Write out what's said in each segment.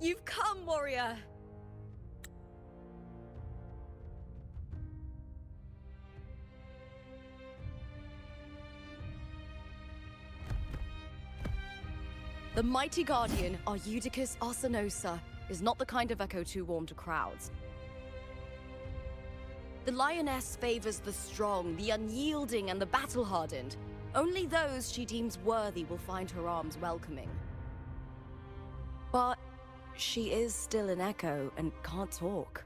You've come, warrior! The mighty guardian, our Eutychus Arsinosa, is not the kind of echo too warm to crowds. The lioness favors the strong, the unyielding, and the battle-hardened. Only those she deems worthy will find her arms welcoming. But she is still an echo and can't talk.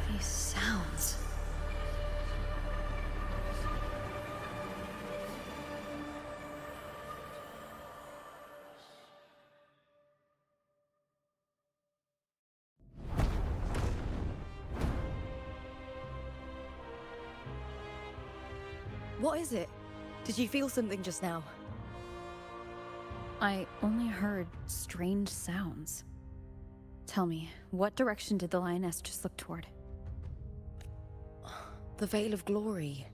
These sounds. What is it? Did you feel something just now? I only heard strange sounds. Tell me, what direction did the lioness just look toward? The Veil of Glory.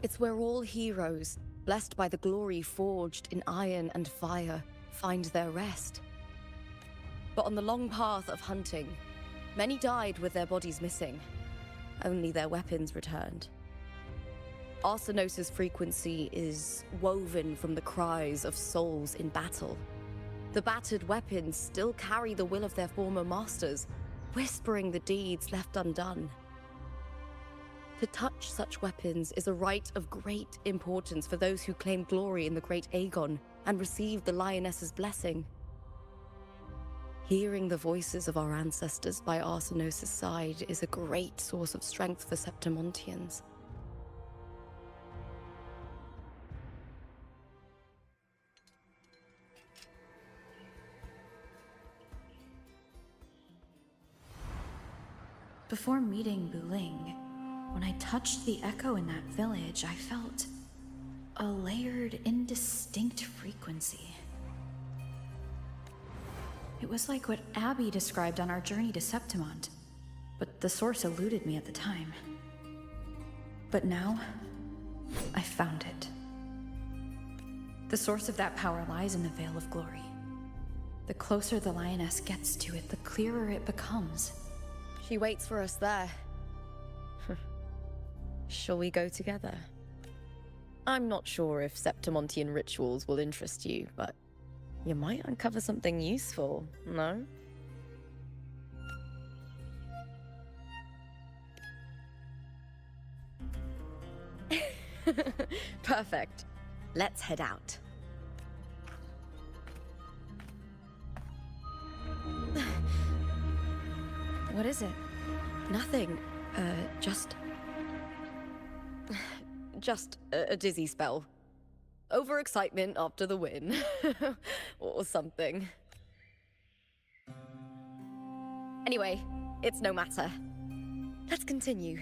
It's where all heroes, blessed by the glory forged in iron and fire, find their rest. But on the long path of hunting, many died with their bodies missing. Only their weapons returned. Arsinosa's frequency is woven from the cries of souls in battle. The battered weapons still carry the will of their former masters, whispering the deeds left undone. To touch such weapons is a rite of great importance for those who claim glory in the great Aegon and receive the lioness's blessing. Hearing the voices of our ancestors by Arsinosa's side is a great source of strength for Septimontians. Before meeting Buling, when I touched the echo in that village, I felt a layered, indistinct frequency. It was like what Abby described on our journey to Septimont, but the source eluded me at the time. But now, I found it. The source of that power lies in the Veil of Glory. The closer the lioness gets to it, the clearer it becomes. She waits for us there. Shall we go together? I'm not sure if Septimontian rituals will interest you, but you might uncover something useful, no? Perfect. Let's head out. What is it? Nothing. Just a dizzy spell. Overexcitement after the win. Or something. Anyway, it's no matter. Let's continue.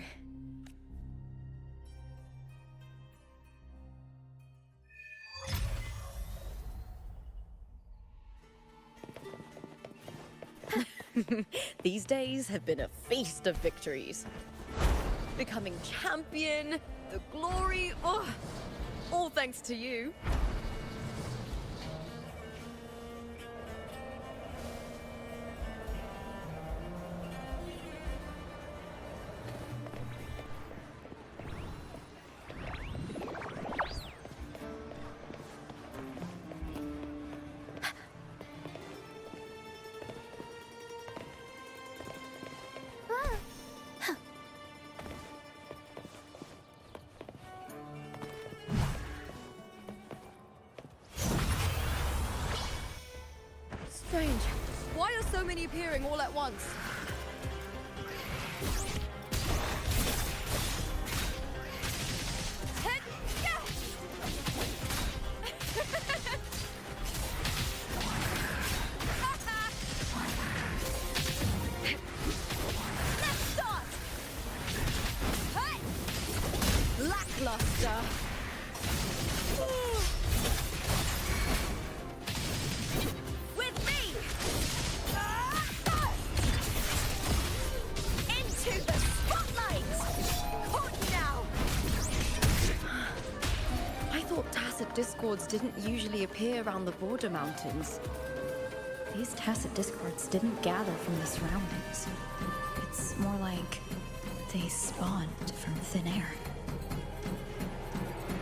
These days have been a feast of victories. Becoming champion, the glory, all thanks to you. Strange. Why are so many appearing all at once? Let's start! Hey! Lackluster. With me! Ah! tacit discords didn't usually appear around the border mountains. These tacit discords didn't gather from the surroundings. It's more like they spawned from thin air.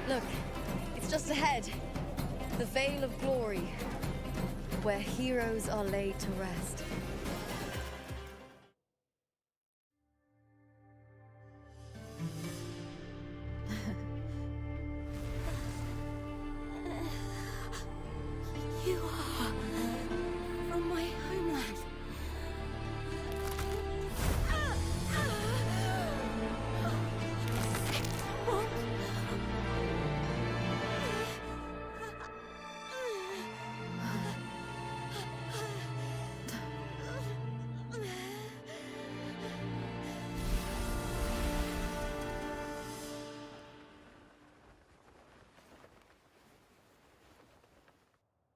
Look, it's just ahead. The Veil of Glory, where heroes are laid to rest. You are from my homeland. What?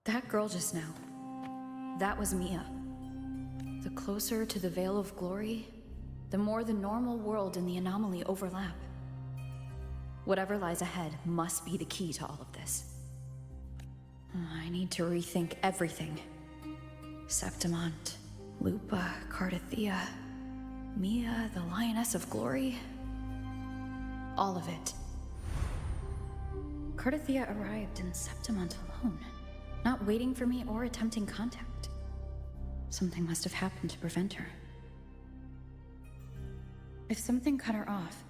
That girl just now, that was Mia. The closer to the Veil of Glory, the more the normal world and the anomaly overlap. Whatever lies ahead must be the key to all of this. I need to rethink everything. Septimont, Lupa, Cardathea, Mia, the Lioness of Glory. All of it. Cardathea arrived in Septimont alone, not waiting for me or attempting contact. Something must have happened to prevent her. If something cut her off,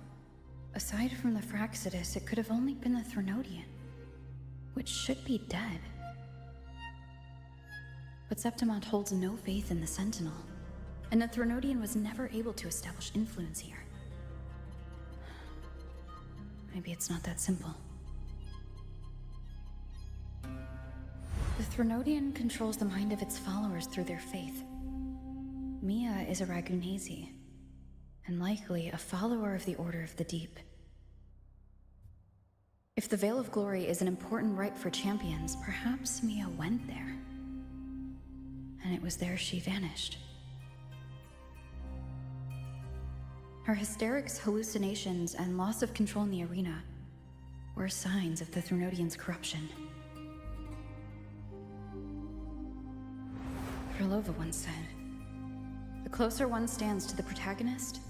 aside from the Fraxidus, it could have only been the Threnodian, which should be dead. But Septimont holds no faith in the Sentinel, and the Threnodian was never able to establish influence here. Maybe it's not that simple. The Threnodian controls the mind of its followers through their faith. Mia is a Ragunesi, and likely a follower of the Order of the Deep. If the Veil of Glory is an important rite for champions, perhaps Mia went there. And it was there she vanished. Her hysterics, hallucinations, and loss of control in the arena were signs of the Threnodian's corruption. Krylova once said, "The closer one stands to the protagonist,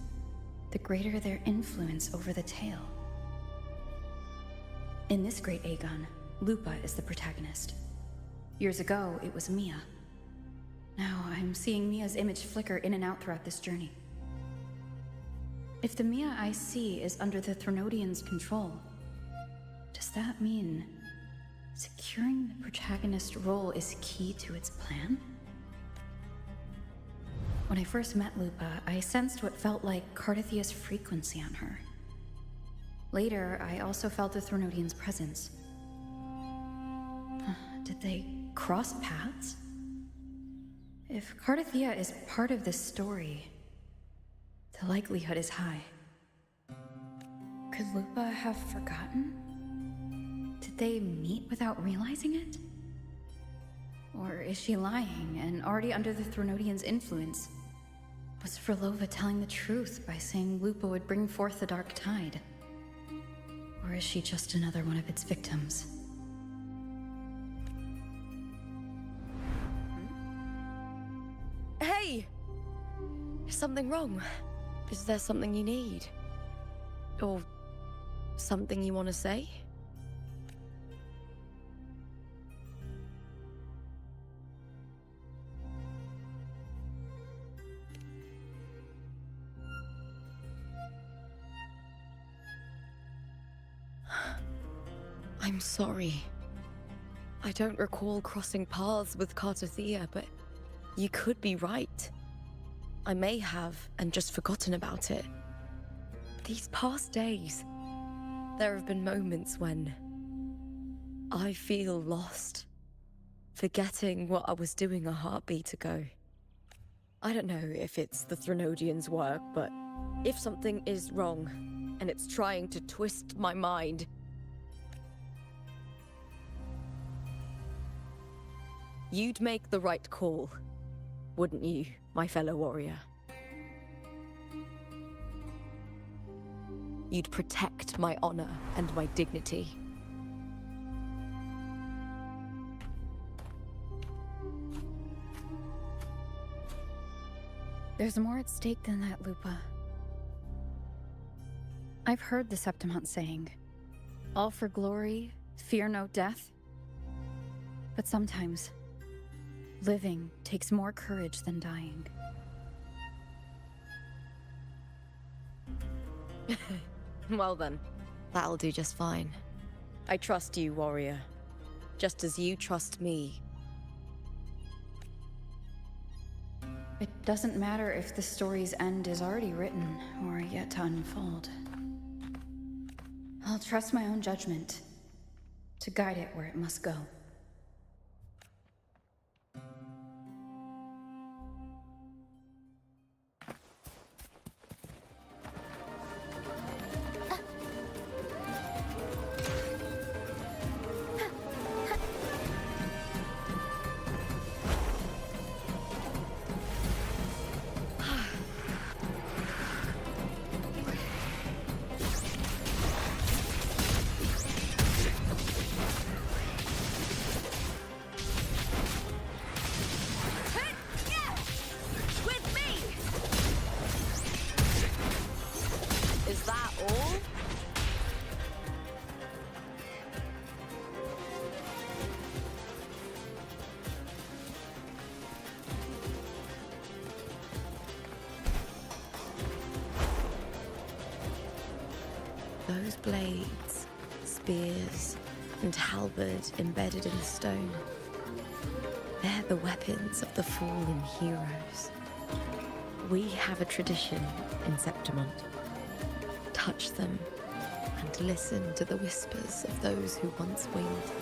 the greater their influence over the tale." In this great Aegon, Lupa is the protagonist. Years ago, it was Mia. Now I'm seeing Mia's image flicker in and out throughout this journey. If the Mia I see is under the Threnodian's control, does that mean securing the protagonist role is key to its plan? When I first met Lupa, I sensed what felt like Cardathea's frequency on her. Later, I also felt the Threnodian's presence. Did they cross paths? If Cardathea is part of this story, the likelihood is high. Could Lupa have forgotten? Did they meet without realizing it? Or is she lying and already under the Threnodian's influence? Was Frolova telling the truth by saying Lupa would bring forth the Dark Tide? Or is she just another one of its victims? Hey! Is something wrong? Is there something you need? Or something you want to say? I'm sorry. I don't recall crossing paths with Cardathea, but you could be right. I may have, and just forgotten about it. These past days, there have been moments when I feel lost, forgetting what I was doing a heartbeat ago. I don't know if it's the Threnodian's work, but if something is wrong, and it's trying to twist my mind, you'd make the right call, wouldn't you, my fellow warrior? You'd protect my honor and my dignity. There's more at stake than that, Lupa. I've heard the Septimont saying, all for glory, fear no death. But sometimes, living takes more courage than dying. Well then, that'll do just fine. I trust you, warrior. Just as you trust me. It doesn't matter if the story's end is already written or yet to unfold. I'll trust my own judgment to guide it where it must go. With me! Is that all? Those blades, spears, and halberd embedded in the stone. They're the weapons of the fallen heroes. We have a tradition in Septimont. Touch them and listen to the whispers of those who once winged.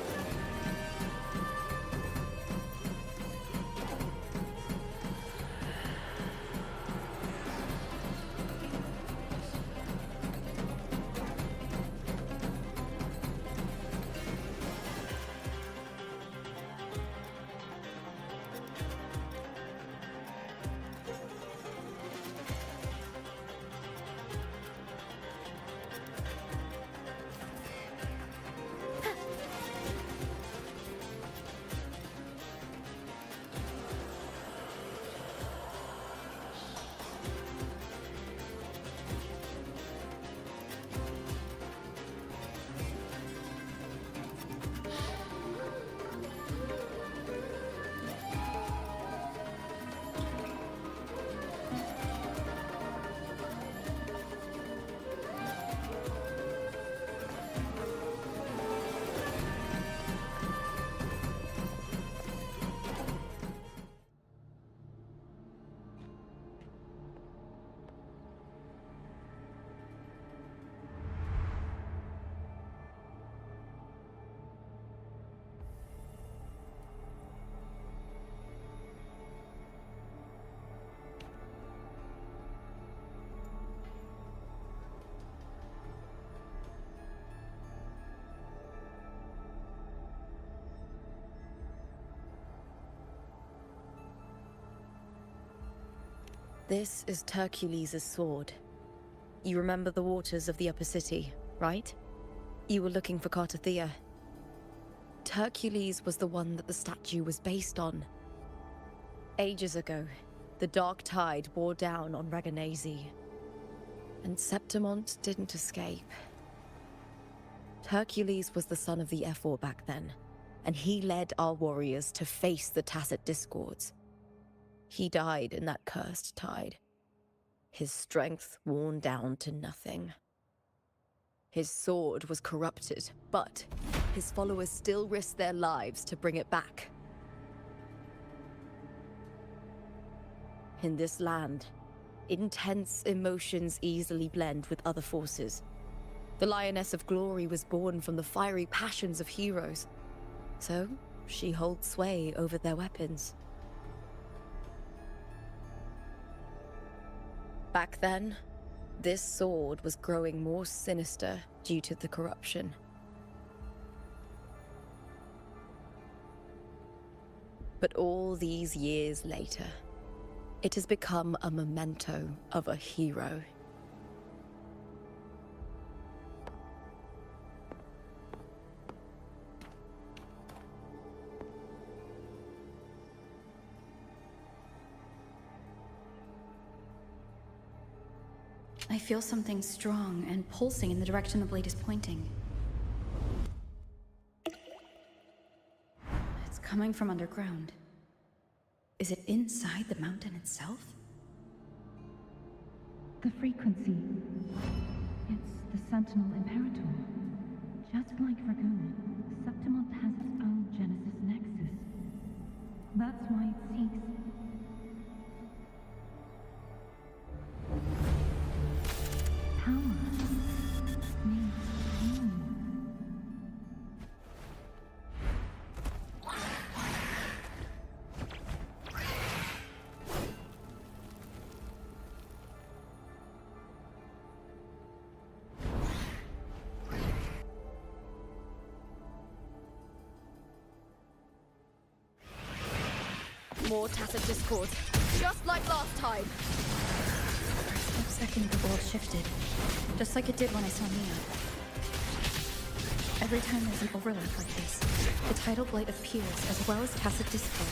This is Hercules' sword. You remember the waters of the Upper City, right? You were looking for Cartathea. Hercules was the one that the statue was based on. Ages ago, the dark tide bore down on Raganesi, and Septimont didn't escape. Hercules was the son of the Ephor back then, and he led our warriors to face the Tacit Discords. He died in that cursed tide, his strength worn down to nothing. His sword was corrupted, but his followers still risked their lives to bring it back. In this land, intense emotions easily blend with other forces. The Lioness of Glory was born from the fiery passions of heroes, so she holds sway over their weapons. Back then, this sword was growing more sinister due to the corruption. But all these years later, it has become a memento of a hero. I feel something strong and pulsing in the direction the blade is pointing. It's coming from underground. Is it inside the mountain itself? The frequency. It's the Sentinel Imperator. Just like Dragoon, Septimont has its own Genesis Nexus. That's why it seeks. Power. Needs pain. More tacit discord, just like last time. For a split second, the world shifted, just like it did when I saw Mia. Every time there's an overlap like this, the tidal blight appears as well as tacit discord.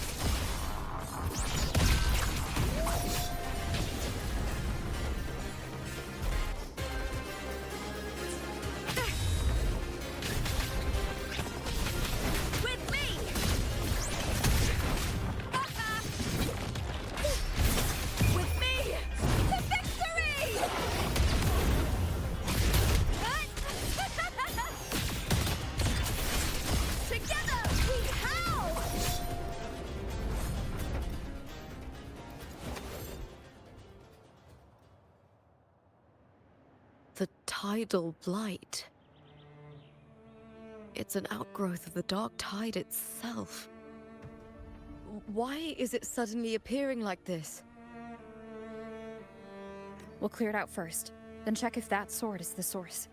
The tidal blight. It's an outgrowth of the dark tide itself. Why is it suddenly appearing like this? We'll clear it out first, then check if that sword is the source.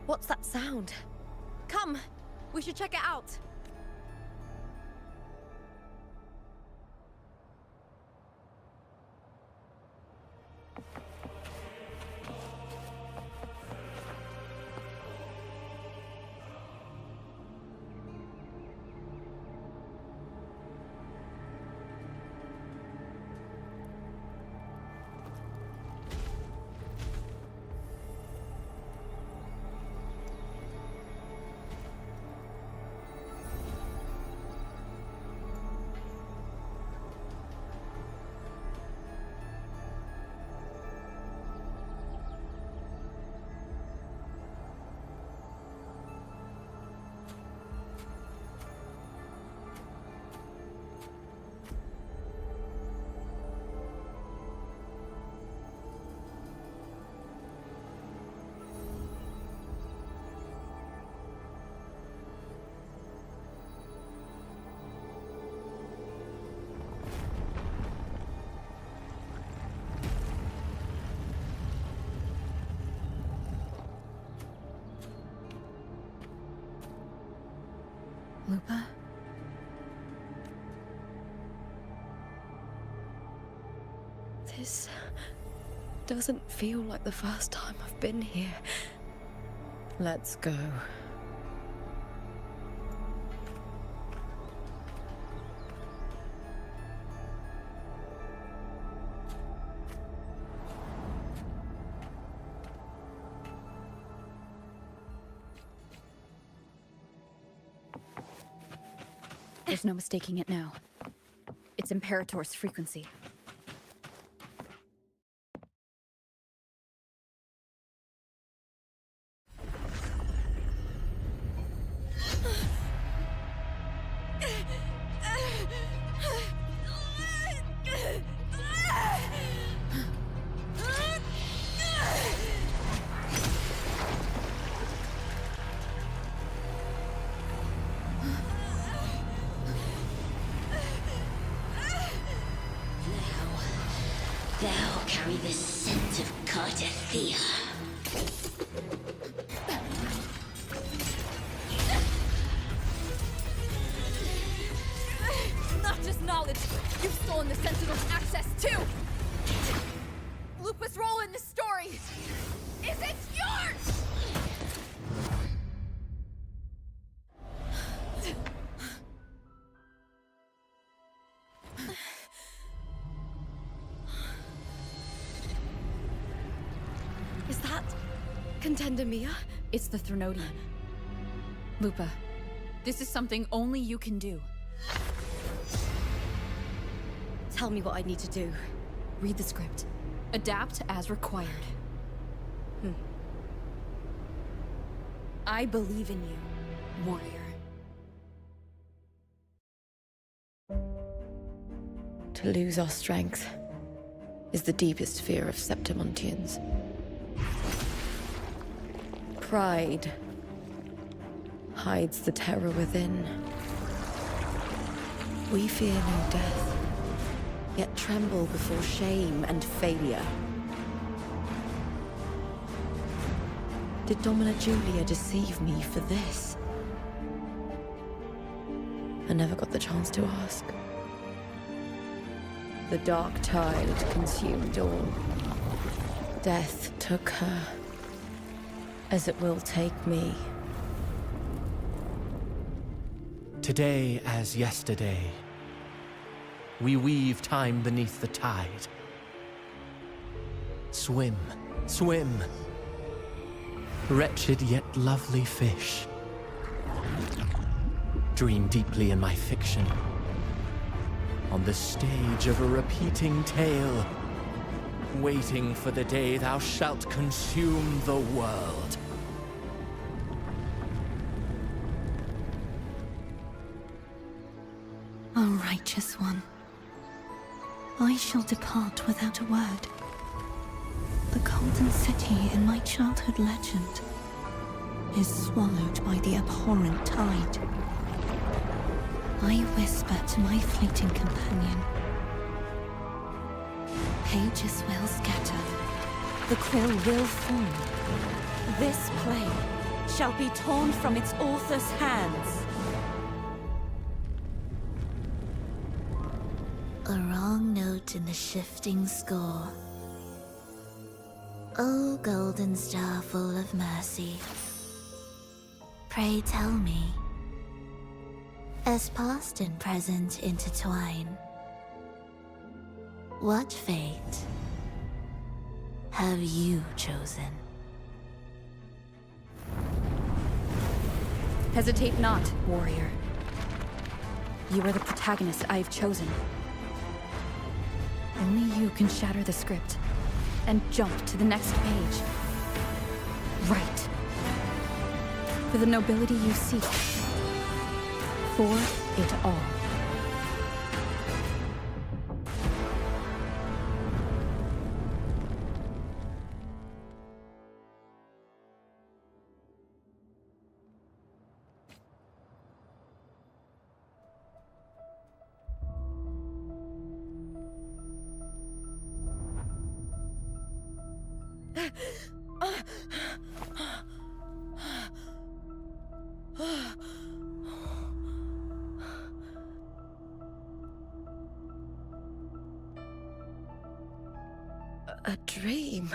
What's that sound? Come, we should check it out. Lupa? This doesn't feel like the first time I've been here. Let's go. There's no mistaking it now. It's Imperator's frequency. Thou carry the scent of Cardathia. Not just knowledge, you've stolen the Sentinel's access too! Lupus' role in this story is it yours! Is that Contender Mia? It's the Threnodian. Lupa, this is something only you can do. Tell me what I need to do. Read the script. Adapt as required. I believe in you, warrior. To lose our strength is the deepest fear of Septimontians. Pride hides the terror within. We fear no death, yet tremble before shame and failure. Did Domina Julia deceive me for this? I never got the chance to ask. The dark tide consumed all. Death took her, as it will take me. Today as yesterday, we weave time beneath the tide. Swim, swim, wretched yet lovely fish. Dream deeply in my fiction, on the stage of a repeating tale, waiting for the day thou shalt consume the world. O righteous one, I shall depart without a word. The golden city in my childhood legend is swallowed by the abhorrent tide. I whisper to my fleeting companion. Pages will scatter. The quill will form. This play shall be torn from its author's hands. A wrong note in the shifting score. O golden star full of mercy, pray tell me, as past and present intertwine, what fate have you chosen? Hesitate not, warrior. You are the protagonist I have chosen. Only you can shatter the script and jump to the next page. Right. For the nobility you seek. For it all. A dream?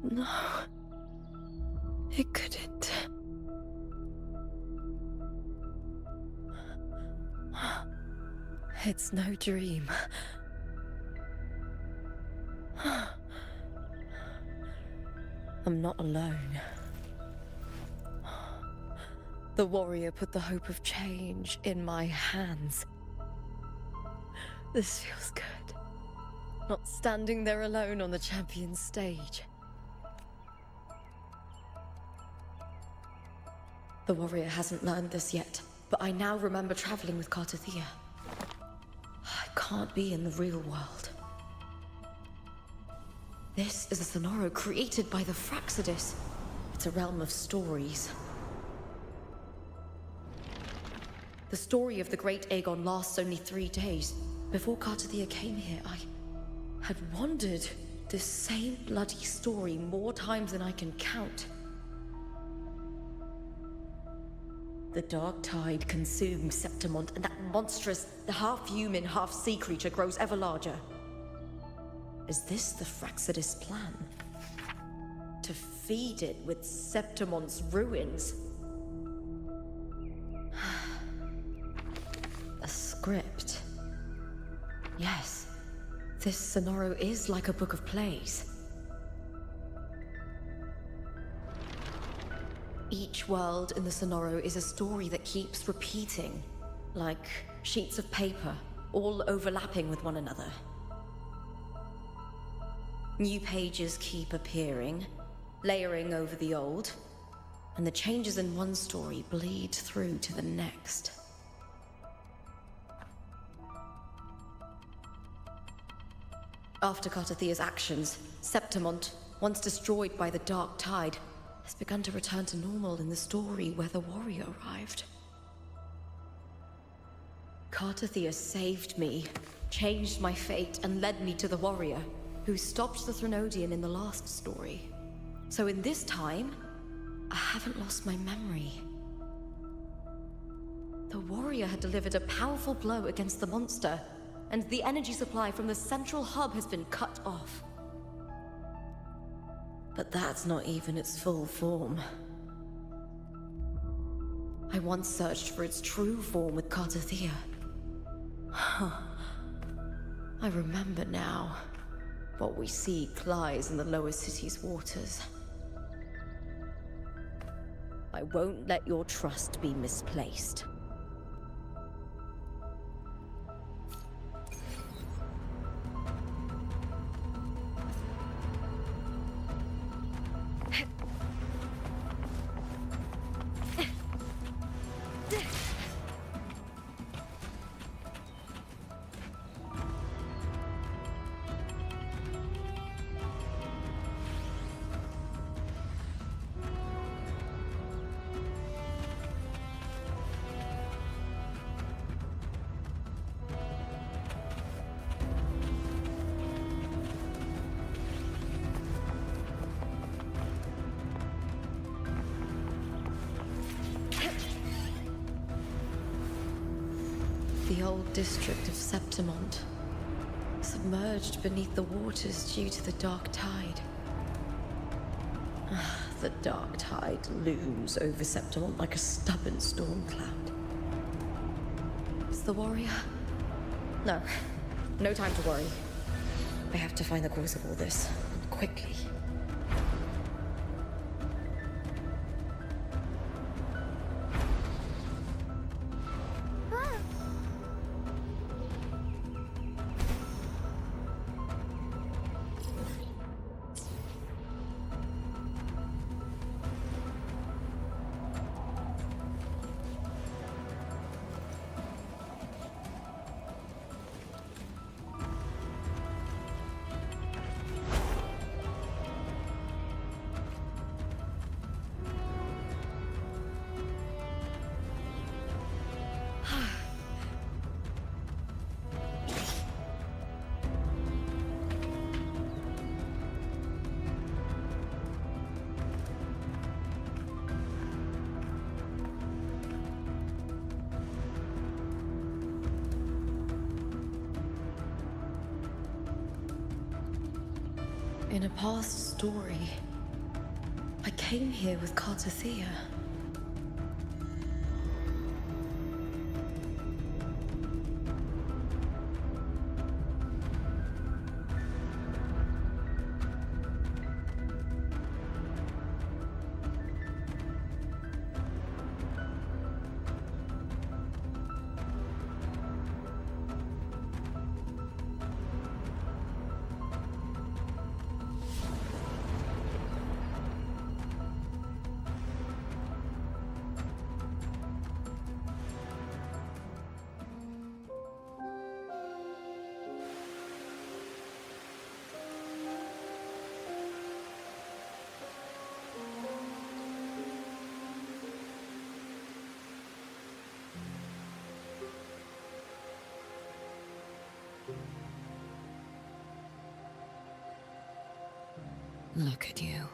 No. It couldn't. It's no dream. I'm not alone. The warrior put the hope of change in my hands. This feels good. Not standing there alone on the champion's stage. The warrior hasn't learned this yet, but I now remember traveling with Cartathea. I can't be in the real world. This is a Sonoro created by the Fraxidus. It's a realm of stories. The story of the Great Aegon lasts only 3 days. Before Cartathea came here, I had wandered this same bloody story more times than I can count. The dark tide consumes Septimont, and that monstrous, half-human, half-sea creature grows ever larger. Is this the Fraxidus plan? To feed it with Septimont's ruins? A script. Yes, this Sonoro is like a book of plays. Each world in the Sonoro is a story that keeps repeating, like sheets of paper, all overlapping with one another. New pages keep appearing, layering over the old, and the changes in one story bleed through to the next. After Cartathea's actions, Septimont, once destroyed by the dark tide, has begun to return to normal in the story where the warrior arrived. Cartathea saved me, changed my fate, and led me to the warrior, who stopped the Threnodian in the last story. So in this time, I haven't lost my memory. The warrior had delivered a powerful blow against the monster, and the energy supply from the central hub has been cut off. But that's not even its full form. I once searched for its true form with Cartathea. I remember now. What we seek lies in the lower city's waters. I won't let your trust be misplaced. The old district of Septimont, submerged beneath the waters due to the dark tide. The dark tide looms over Septimont like a stubborn storm cloud. Is the warrior? No. No time to worry. I have to find the cause of all this, quickly. In a past story, I came here with Cartathea. Look at you.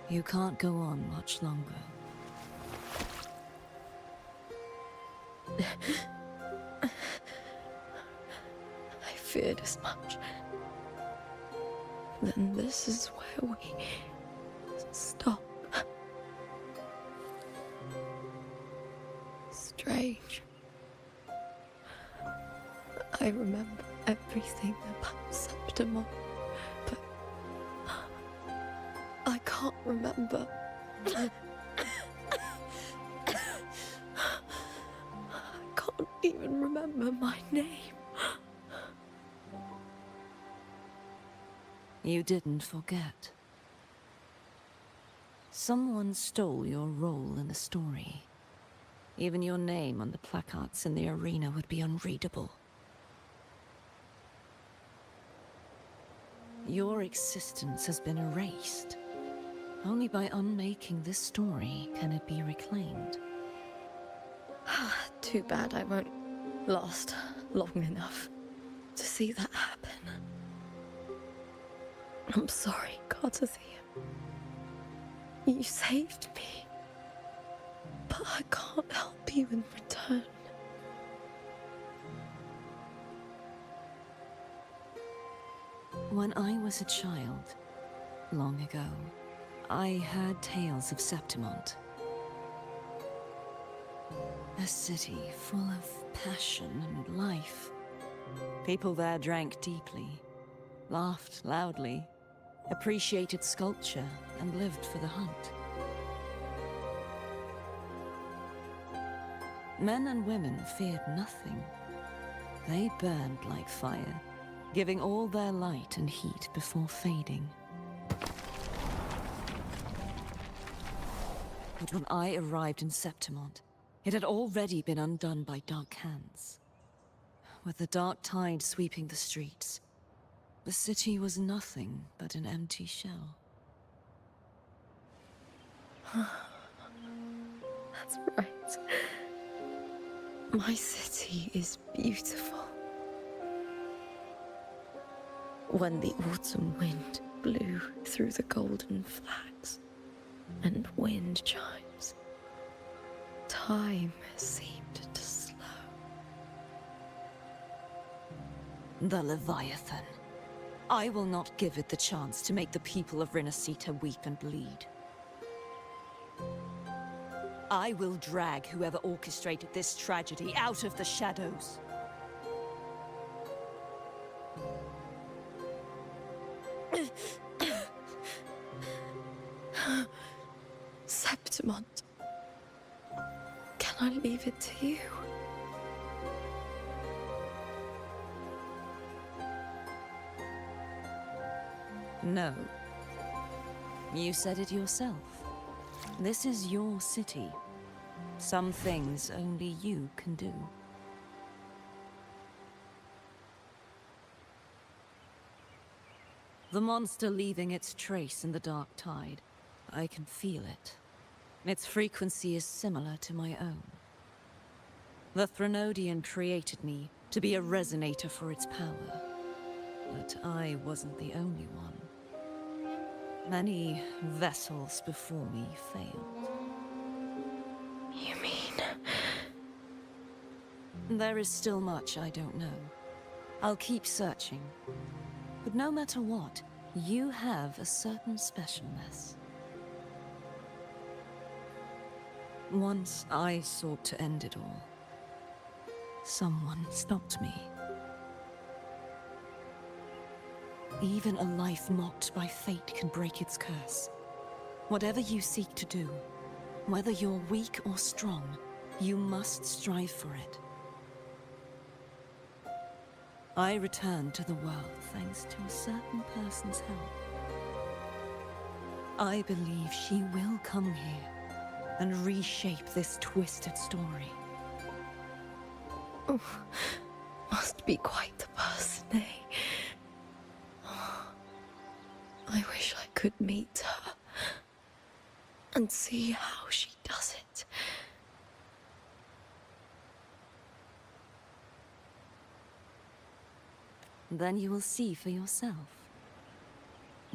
You can't go on much longer. I feared as much. Then this is where we stop. Strange. I remember everything about Septimon, but I can't remember. I can't even remember my name. You didn't forget. Someone stole your role in the story. Even your name on the placards in the arena would be unreadable. Your existence has been erased. Only by unmaking this story can it be reclaimed. Too bad I won't last long enough to see that happen. I'm sorry, Cartathea. You saved me. But I can't help you in return. When I was a child, long ago, I heard tales of Septimont. A city full of passion and life. People there drank deeply, laughed loudly, appreciated sculpture, and lived for the hunt. Men and women feared nothing. They burned like fire, giving all their light and heat before fading. But when I arrived in Septimont, it had already been undone by dark hands. With the dark tide sweeping the streets, the city was nothing but an empty shell. That's right. My city is beautiful. When the autumn wind blew through the golden flags and wind chimes, time seemed to slow. The Leviathan. I will not give it the chance to make the people of Renacita weep and bleed. I will drag whoever orchestrated this tragedy out of the shadows. Septimont, can I leave it to you? No. You said it yourself. This is your city. Some things only you can do. The monster leaving its trace in the dark tide. I can feel it. Its frequency is similar to my own. The Threnodian created me to be a resonator for its power. But I wasn't the only one. Many vessels before me failed. You mean? There is still much I don't know. I'll keep searching. But no matter what, you have a certain specialness. Once I sought to end it all. Someone stopped me. Even a life mocked by fate can break its curse. Whatever you seek to do, whether you're weak or strong, you must strive for it. I returned to the world thanks to a certain person's help. I believe she will come here and reshape this twisted story. Oh, must be quite the person, eh? I wish I could meet her and see how she does it. Then you will see for yourself.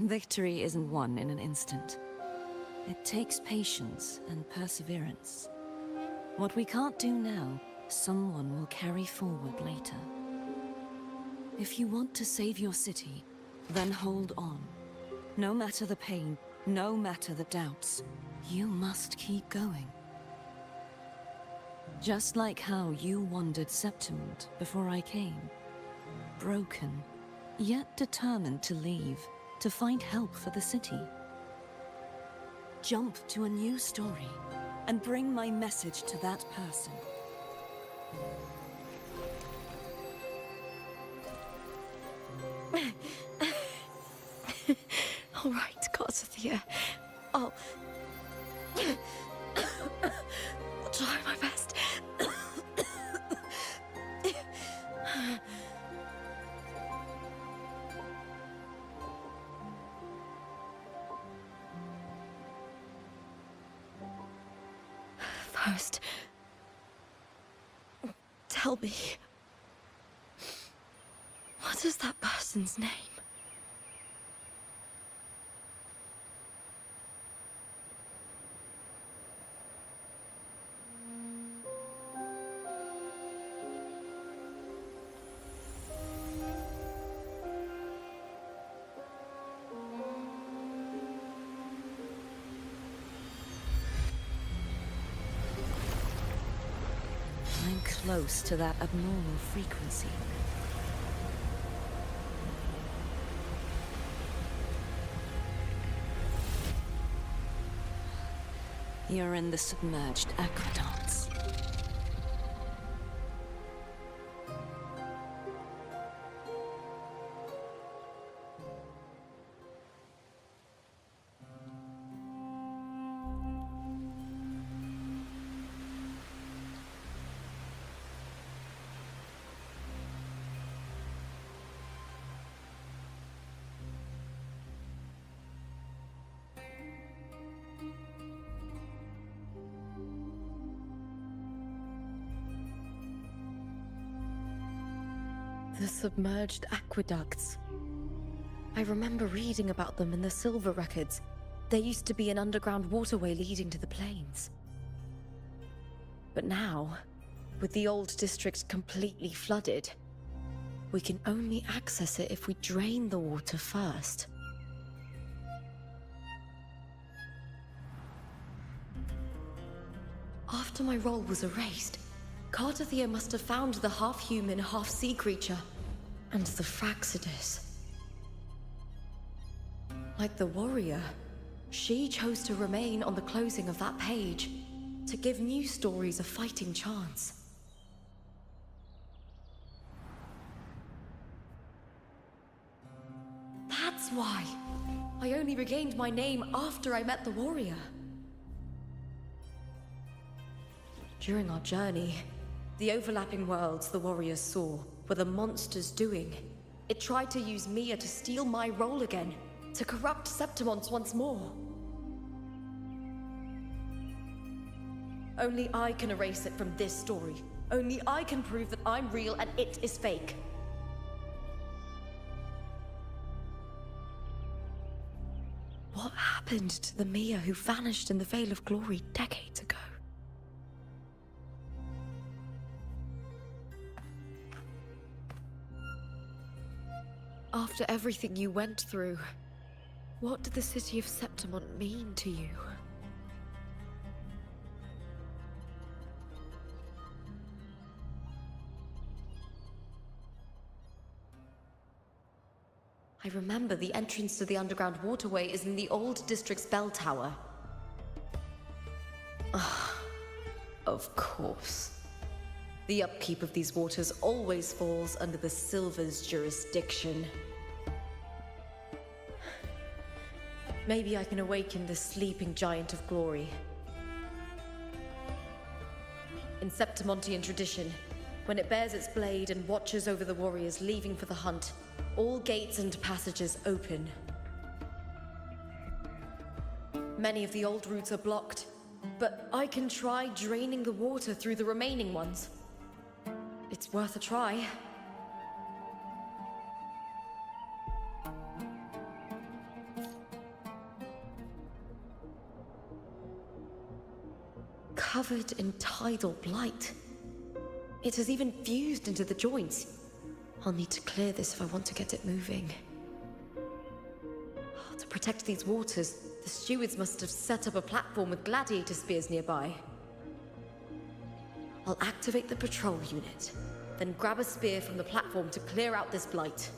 Victory isn't won in an instant. It takes patience and perseverance. What we can't do now, someone will carry forward later. If you want to save your city, then hold on. No matter the pain, no matter the doubts, you must keep going. Just like how you wandered Septimund before I came. Broken, yet determined to leave, to find help for the city. Jump to a new story, and bring my message to that person. All right, Garcia. I'll try my best. First, tell me, what is that person's name? I'm close to that abnormal frequency. You're in the submerged aqueducts. The submerged aqueducts. I remember reading about them in the Silver records. There used to be an underground waterway leading to the plains. But now, with the old district completely flooded, we can only access it if we drain the water first. After my role was erased, Cartathea must have found the half-human, half-sea creature, and the Fraxidus. Like the warrior, she chose to remain on the closing of that page, to give new stories a fighting chance. That's why I only regained my name after I met the warrior. During our journey, the overlapping worlds the warriors saw were the monsters doing. It tried to use Mia to steal my role again, to corrupt Septimont once more. Only I can erase it from this story. Only I can prove that I'm real and it is fake. What happened to the Mia who vanished in the Veil of Glory decades ago? After everything you went through, what did the city of Septimont mean to you? I remember the entrance to the underground waterway is in the old district's bell tower. Ah, of course. The upkeep of these waters always falls under the Silver's jurisdiction. Maybe I can awaken the sleeping giant of glory. In Septimontian tradition, when it bears its blade and watches over the warriors leaving for the hunt, all gates and passages open. Many of the old routes are blocked, but I can try draining the water through the remaining ones. It's worth a try. covered in tidal blight. It has even fused into the joints. I'll need to clear this if I want to get it moving. To protect these waters, the stewards must have set up a platform with gladiator spears nearby. I'll activate the patrol unit, then grab a spear from the platform to clear out this blight.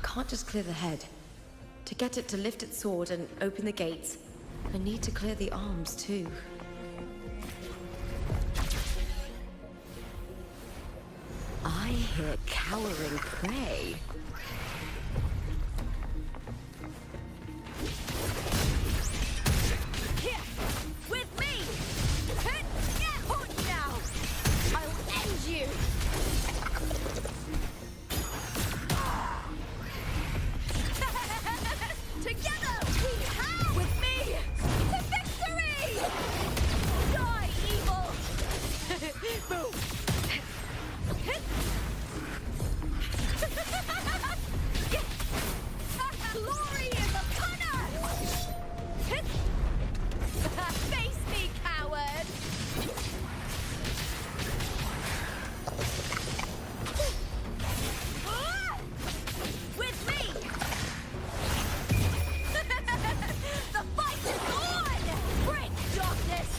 Can't just clear the head. To get it to lift its sword and open the gates, I need to clear the arms too. I hear cowering prey. Here! With me! Hold now! I'll end you! Together we have! With me! To victory! Die, evil! Boom! Glory is upon us! Face me, coward! With me! The fight is on! Break darkness!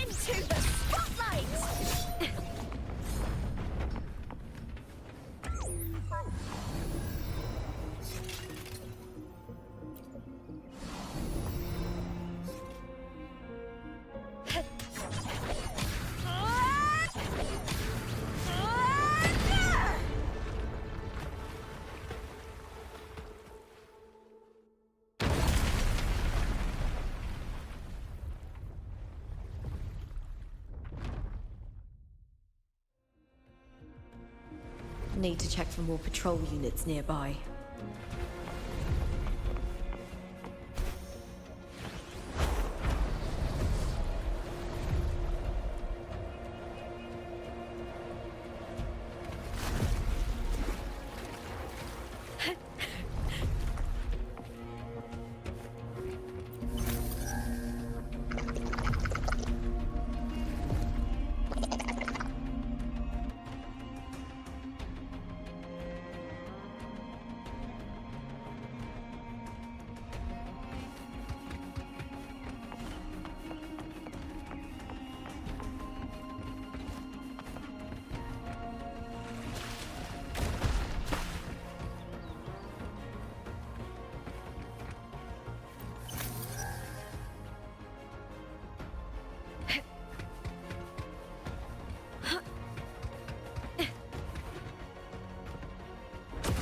Into the spotlight! Need to check for more patrol units nearby.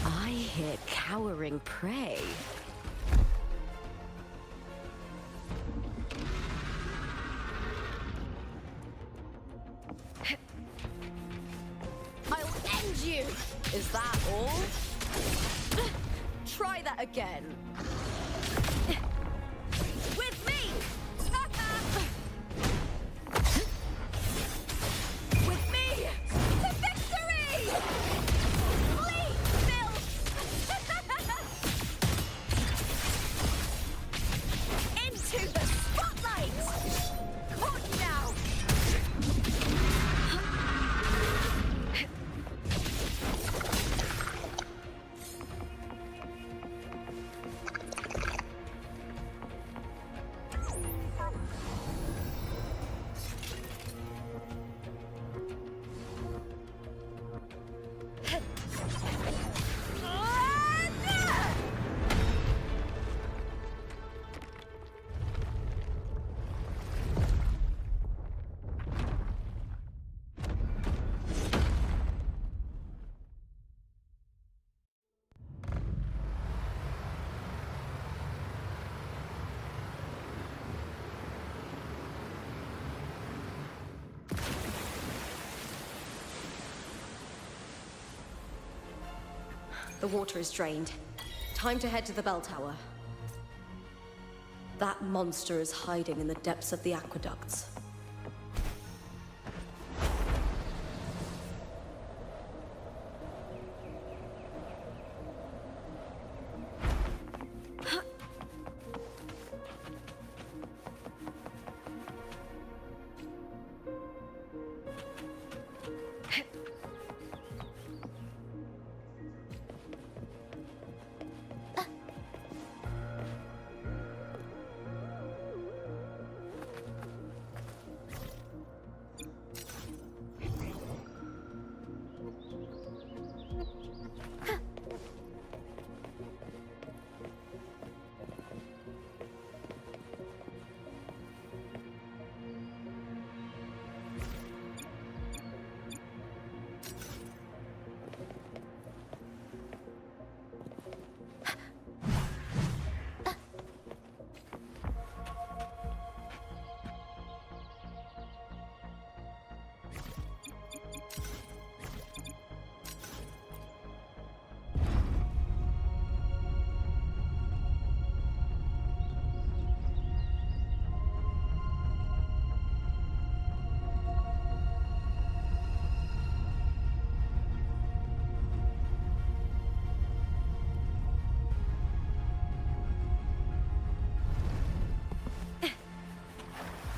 I hear cowering prey. I'll end you! Is that all? Try that again. With me! With me! To victory! Flee, filth! Into the spotlight! Caught now! The water is drained. Time to head to the bell tower. That monster is hiding in the depths of the aqueducts.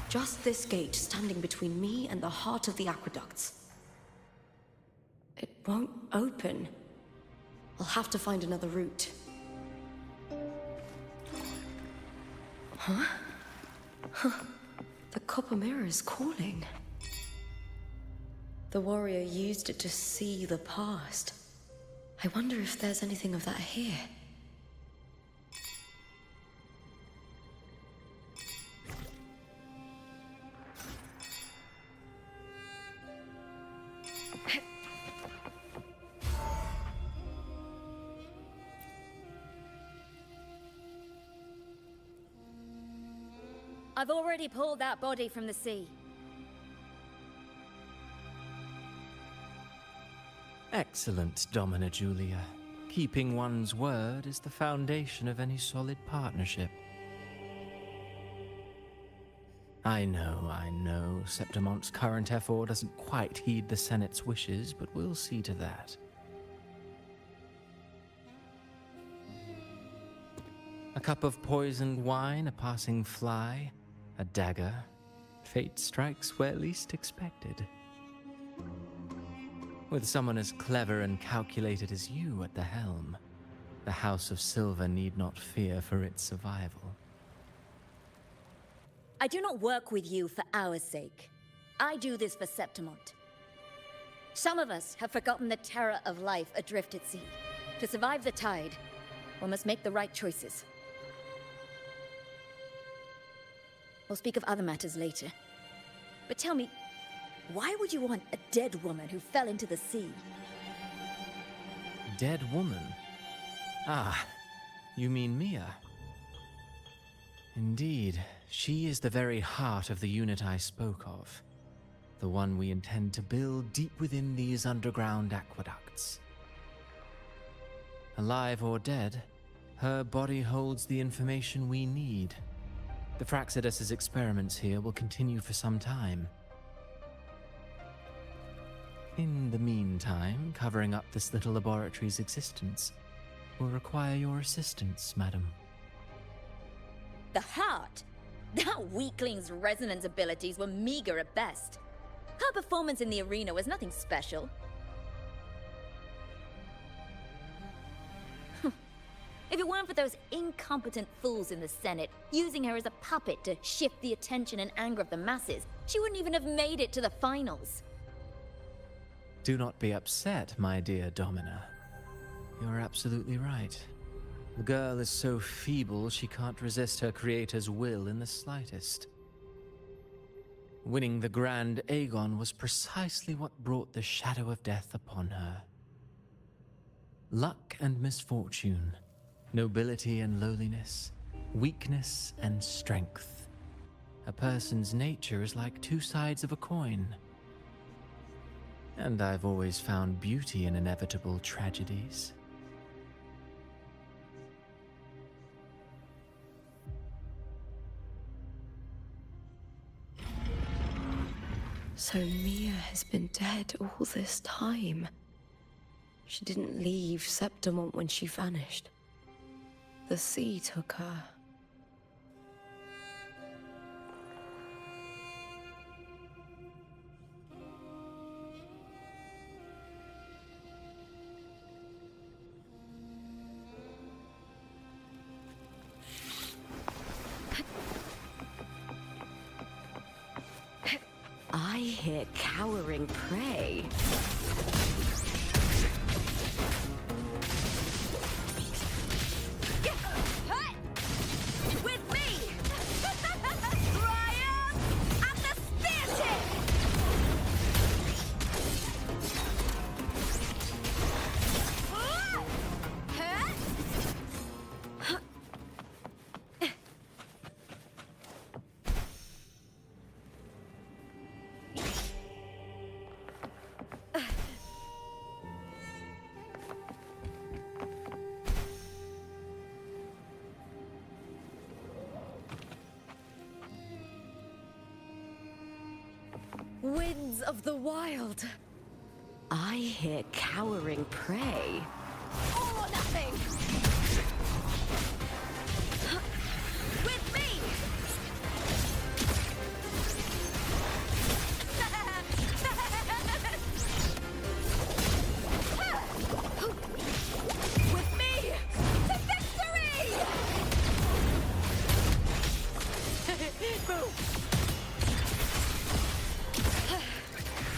Just this gate standing between me and the heart of the aqueducts. It won't open. I'll have to find another route. Huh? The copper mirror is calling. The warrior used it to see the past. I wonder if there's anything of that here. I've already pulled that body from the sea. Excellent, Domina Julia. Keeping one's word is the foundation of any solid partnership. I know, Septimonte's current effort doesn't quite heed the Senate's wishes, but we'll see to that. A cup of poisoned wine, a passing fly, a dagger. Fate strikes where least expected. With someone as clever and calculated as you at the helm, the House of Silver need not fear for its survival. I do not work with you for our sake. I do this for Septimont. Some of us have forgotten the terror of life adrift at sea. To survive the tide, one must make the right choices. We'll speak of other matters later. But tell me, why would you want a dead woman who fell into the sea? Dead woman? Ah, you mean Mia? Indeed, she is the very heart of the unit I spoke of. The one we intend to build deep within these underground aqueducts. Alive or dead, her body holds the information we need. The Fraxidus's experiments here will continue for some time. In the meantime, covering up this little laboratory's existence will require your assistance, madam. The heart? That weakling's resonance abilities were meager at best. Her performance in the arena was nothing special. If it weren't for those incompetent fools in the Senate using her as a puppet to shift the attention and anger of the masses, she wouldn't even have made it to the finals. Do not be upset, my dear Domina. You're absolutely right. The girl is so feeble she can't resist her creator's will in the slightest. Winning the Grand Aegon was precisely what brought the shadow of death upon her. Luck and misfortune, nobility and lowliness, weakness and strength. A person's nature is like two sides of a coin. And I've always found beauty in inevitable tragedies. So Mia has been dead all this time. She didn't leave Septimont when she vanished. The sea took her. I hear cowering prey. With me! Ryan! At the spear tip! Winds of the wild. I hear cowering prey. All or nothing! With me! With me! To victory! Boom.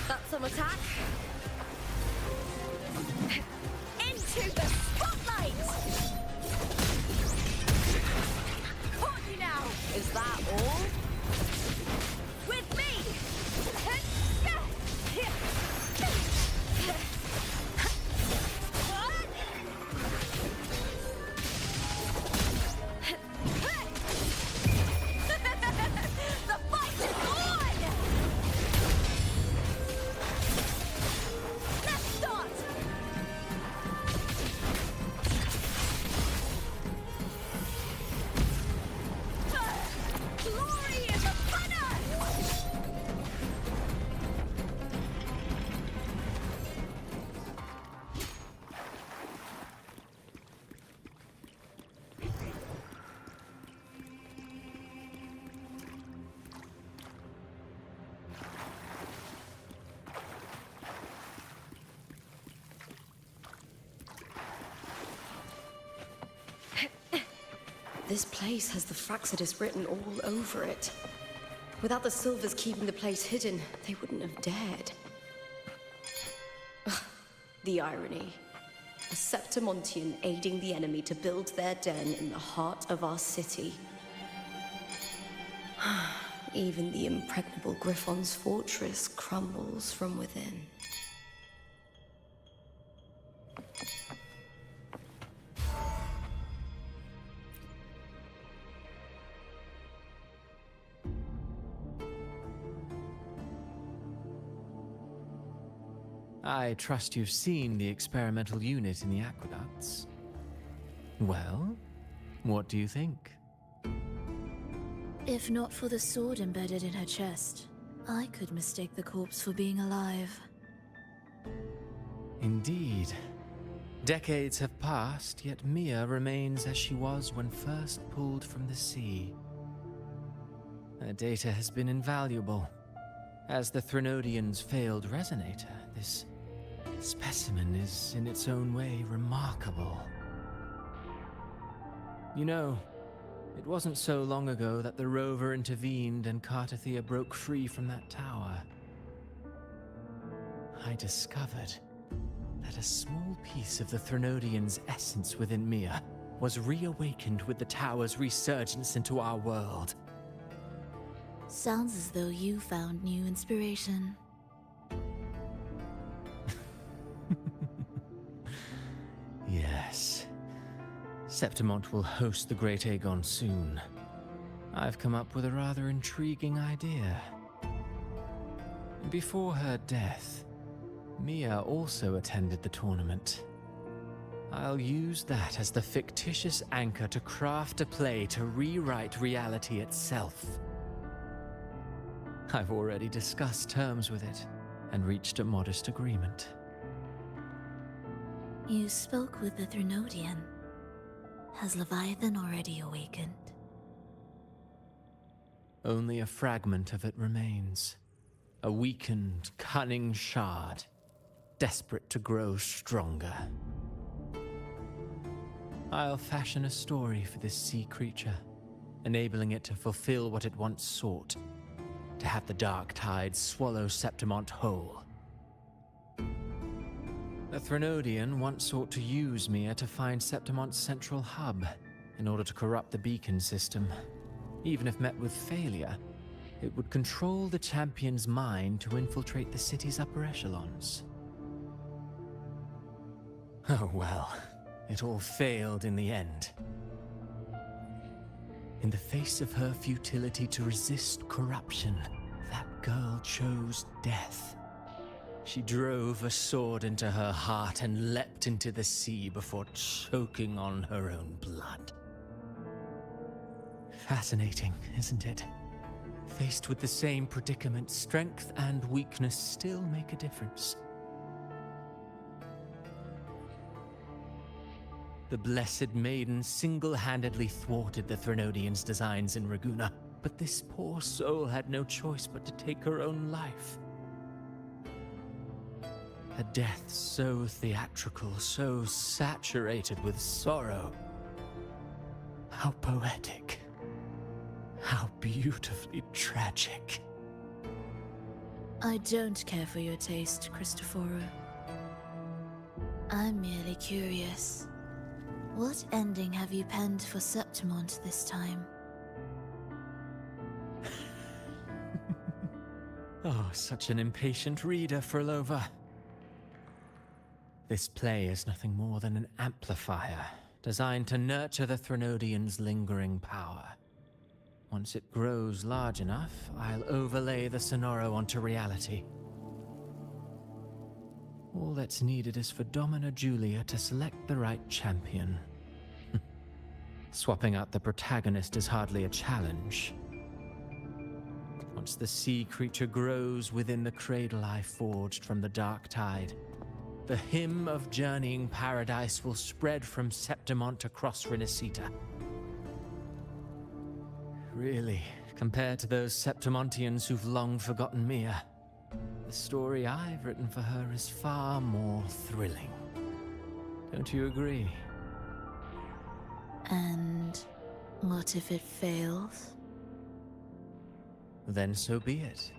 That's some attack. Into the spotlight! Caught you now. Is that all? With me! The fight is on! Let's start! Glory is upon us! This place has the Fraxidus written all over it. Without the Silvers keeping the place hidden, they wouldn't have dared. Ugh, the irony. A Septimontian aiding the enemy to build their den in the heart of our city. Even the impregnable Griffon's fortress crumbles from within. I trust you've seen the experimental unit in the aqueducts. Well, what do you think? If not for the sword embedded in her chest, I could mistake the corpse for being alive. Indeed. Decades have passed, yet Mia remains as she was when first pulled from the sea. Her data has been invaluable. As the Threnodian's failed resonator, this specimen is in its own way remarkable. You know, it wasn't so long ago that the rover intervened and Cartathea broke free from that tower. I discovered that a small piece of the Threnodian's essence within Mia was reawakened with the tower's resurgence into our world. Sounds as though you found new inspiration. Yes. Septimont will host the Great Aegon soon. I've come up with a rather intriguing idea. Before her death, Mia also attended the tournament. I'll use that as the fictitious anchor to craft a play to rewrite reality itself. I've already discussed terms with it and reached a modest agreement. You spoke with the Threnodian. Has Leviathan already awakened? Only a fragment of it remains. A weakened, cunning shard, desperate to grow stronger. I'll fashion a story for this sea creature, enabling it to fulfill what it once sought, to have the dark tide swallow Septimont whole. The Threnodian once sought to use Mia to find Septimont's central hub in order to corrupt the beacon system. Even if met with failure, it would control the champion's mind to infiltrate the city's upper echelons. Oh well, it all failed in the end. In the face of her futility to resist corruption, that girl chose death. She drove a sword into her heart and leapt into the sea before choking on her own blood. Fascinating, isn't it? Faced with the same predicament, strength and weakness still make a difference. The Blessed Maiden single-handedly thwarted the Threnodian's designs in Raguna, but this poor soul had no choice but to take her own life. A death so theatrical, so saturated with sorrow. How poetic. How beautifully tragic. I don't care for your taste, Cristoforo. I'm merely curious. What ending have you penned for Septimont this time? Oh, such an impatient reader, Frolova. This play is nothing more than an amplifier, designed to nurture the Threnodian's lingering power. Once it grows large enough, I'll overlay the Sonoro onto reality. All that's needed is for Domina Julia to select the right champion. Swapping out the protagonist is hardly a challenge. Once the sea creature grows within the cradle I forged from the dark tide, the hymn of journeying paradise will spread from Septimont across Renacita. Really, compared to those Septimontians who've long forgotten Mia, the story I've written for her is far more thrilling. Don't you agree? And what if it fails? Then so be it.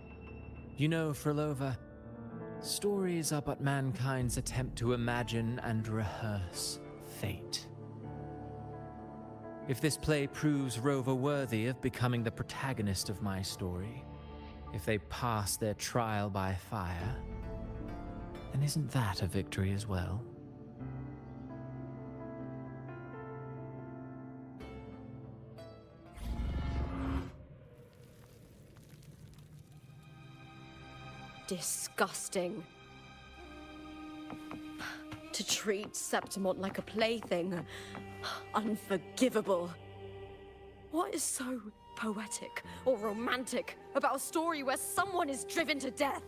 You know, Frolova, stories are but mankind's attempt to imagine and rehearse fate. If this play proves Rover worthy of becoming the protagonist of my story, if they pass their trial by fire, then isn't that a victory as well? Disgusting. To treat Septimont like a plaything. Unforgivable. What is so poetic or romantic about a story where someone is driven to death?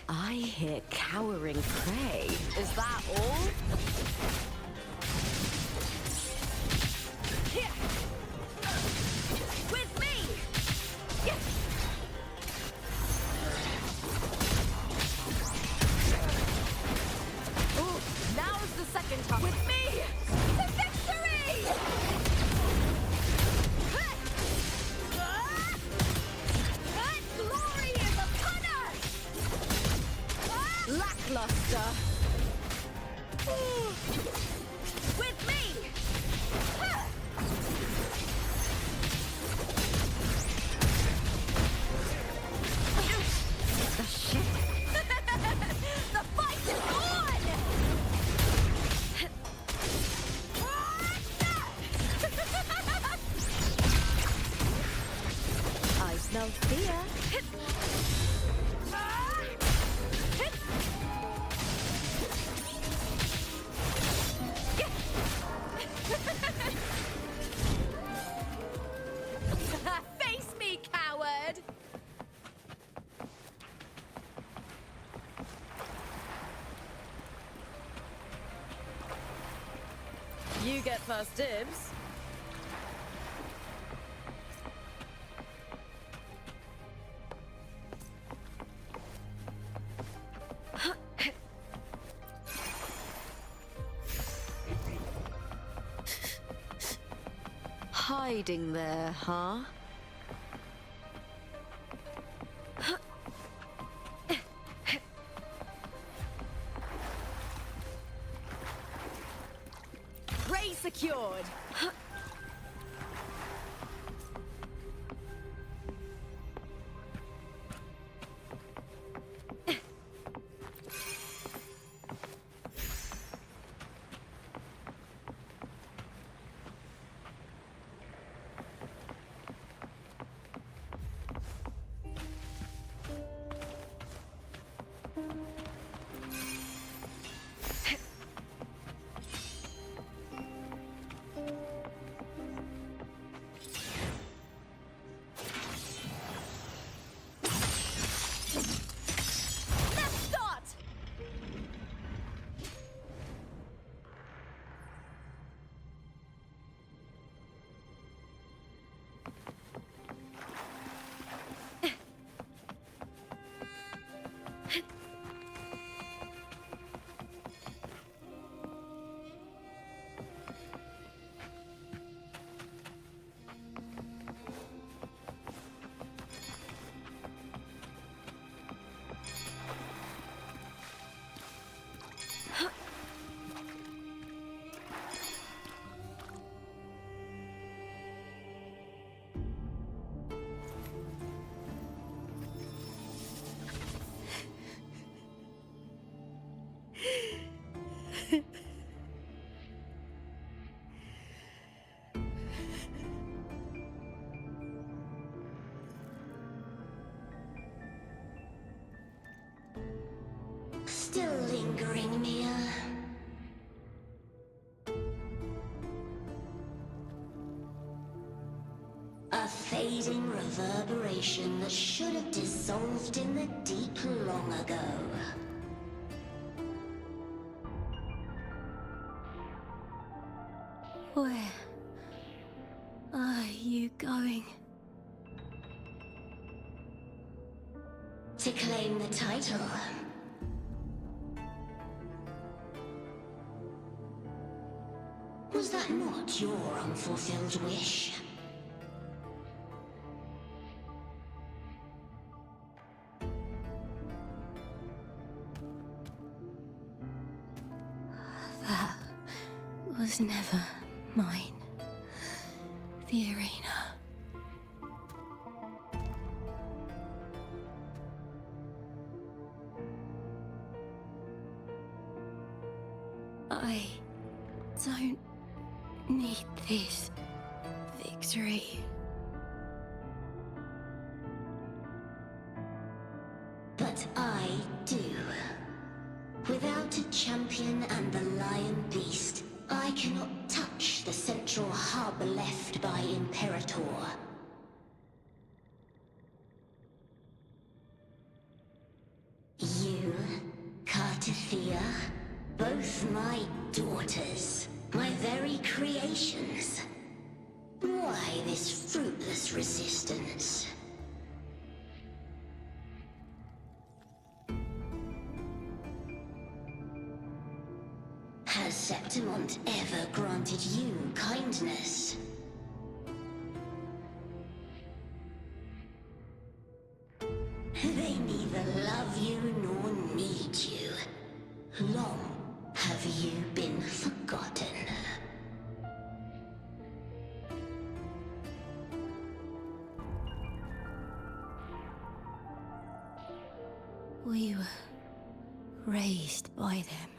I hear cowering prey. Is that all? Here! With me! Yes! Ooh, now's the second time. With me! To victory! Glory is upon us! Lackluster. With me! The shit. The fight is on! I smell fear. Face me, coward! You get first dibs. Hiding there, huh? Prey secured. situation that should have dissolved in the deep long ago. Where are you going? To claim the title. Was that not your unfulfilled wish? That was never mine. The arena. I don't need this victory. But I do. Without a champion and the Lion Beast, I cannot touch the central hub left by Imperator. You, Cartathea, both my daughters, my very creations. Why this fruitless resistance? Has Septimont ever granted you kindness? They neither love you nor need you. Long have you been forgotten. We were raised by them.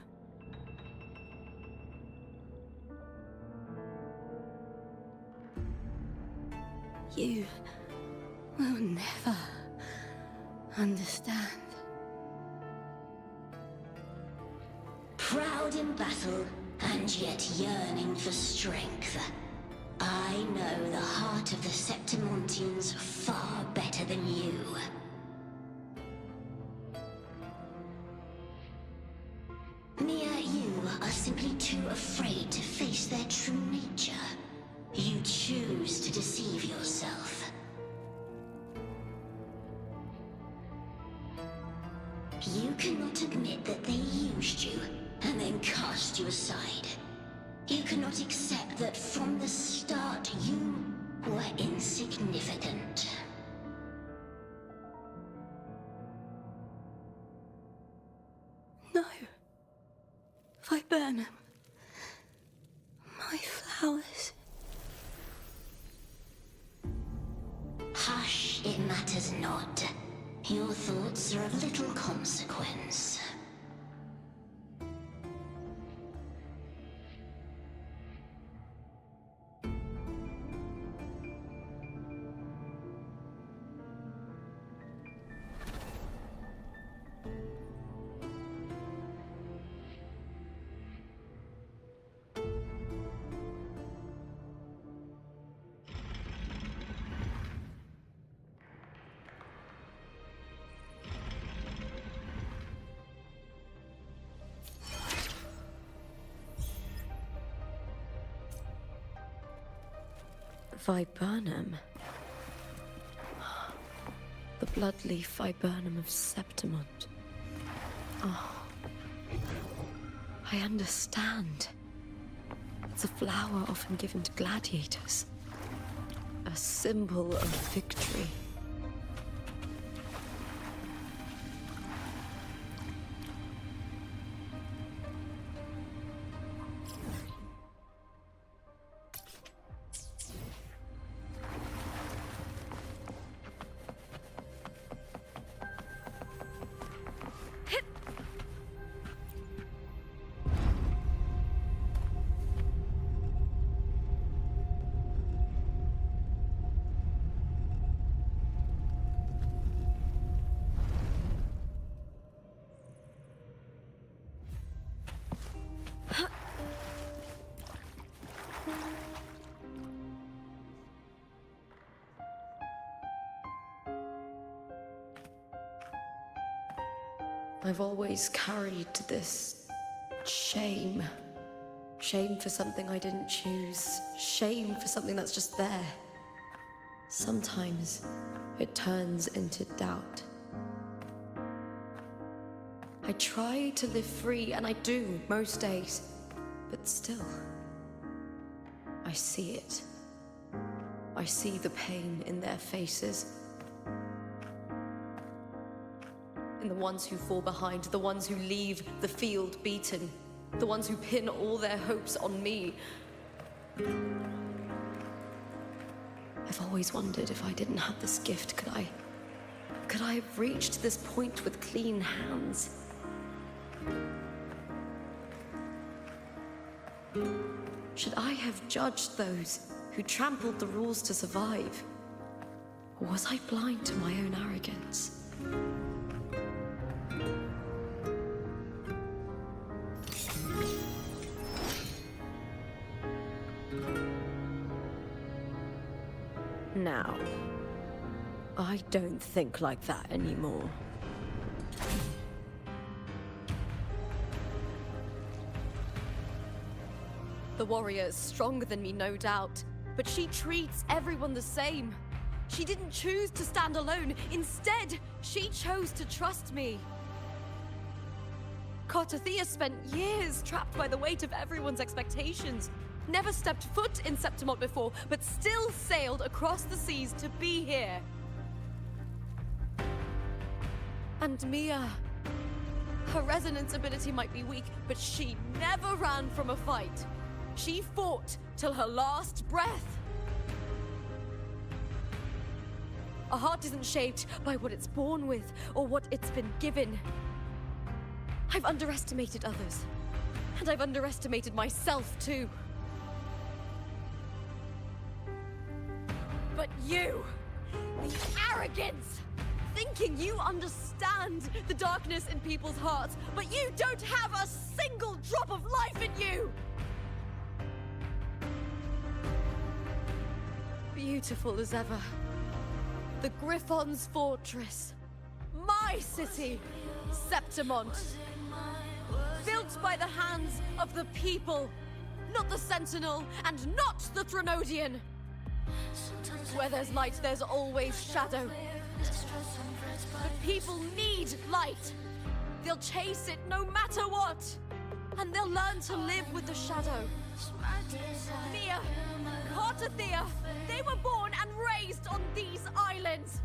You will never understand. Proud in battle, and yet yearning for strength. I know the heart of the Septimontians far better than you. Mia, you are simply too afraid to face their true nature. You choose to deceive yourself. You cannot admit that they used you, and then cast you aside. You cannot accept that from the start you were insignificant. No. Viburnum. My flowers. Hush, it matters not. Your thoughts are of little consequence. Viburnum. The bloodleaf viburnum of Septimont. Oh. I understand. It's a flower often given to gladiators. A symbol of victory. I've always carried this shame. Shame for something I didn't choose. Shame for something that's just there. Sometimes it turns into doubt. I try to live free, and I do most days, but still, I see it. I see the pain in their faces. In the ones who fall behind, the ones who leave the field beaten, the ones who pin all their hopes on me. I've always wondered if I didn't have this gift, could I have reached this point with clean hands? Should I have judged those who trampled the rules to survive? Or was I blind to my own arrogance? Now, I don't think like that anymore. The warrior is stronger than me, no doubt, but she treats everyone the same. She didn't choose to stand alone. Instead, she chose to trust me. Cartothea spent years trapped by the weight of everyone's expectations. Never stepped foot in Septimont before, but still sailed across the seas to be here. And Mia, her resonance ability might be weak, but she never ran from a fight. She fought till her last breath. A heart isn't shaped by what it's born with or what it's been given. I've underestimated others, and I've underestimated myself too. But you, the arrogance, thinking you understand the darkness in people's hearts, but you don't have a single drop of life in you! Beautiful as ever. The Griffon's fortress. My city, Septimont. Built by the hands of the people. Not the Sentinel, and not the Threnodian. Where there's light, there's always shadow. But people need light. They'll chase it no matter what. And they'll learn to live with the shadow. Mia, Cartothea, they were born and raised on these islands.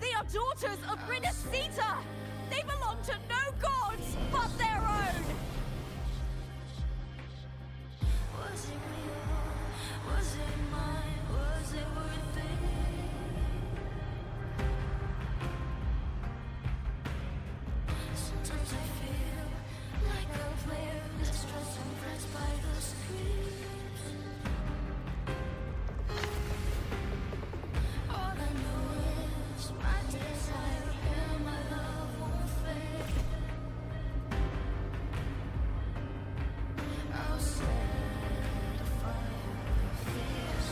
They are daughters of Rinasita. They belong to no gods but their own. Was it real? Was it mine? Was it worth it? Sometimes I feel like a player distressed and pressed by the screams. All I know is my desire and my love won't fade. I'll set a fire fierce.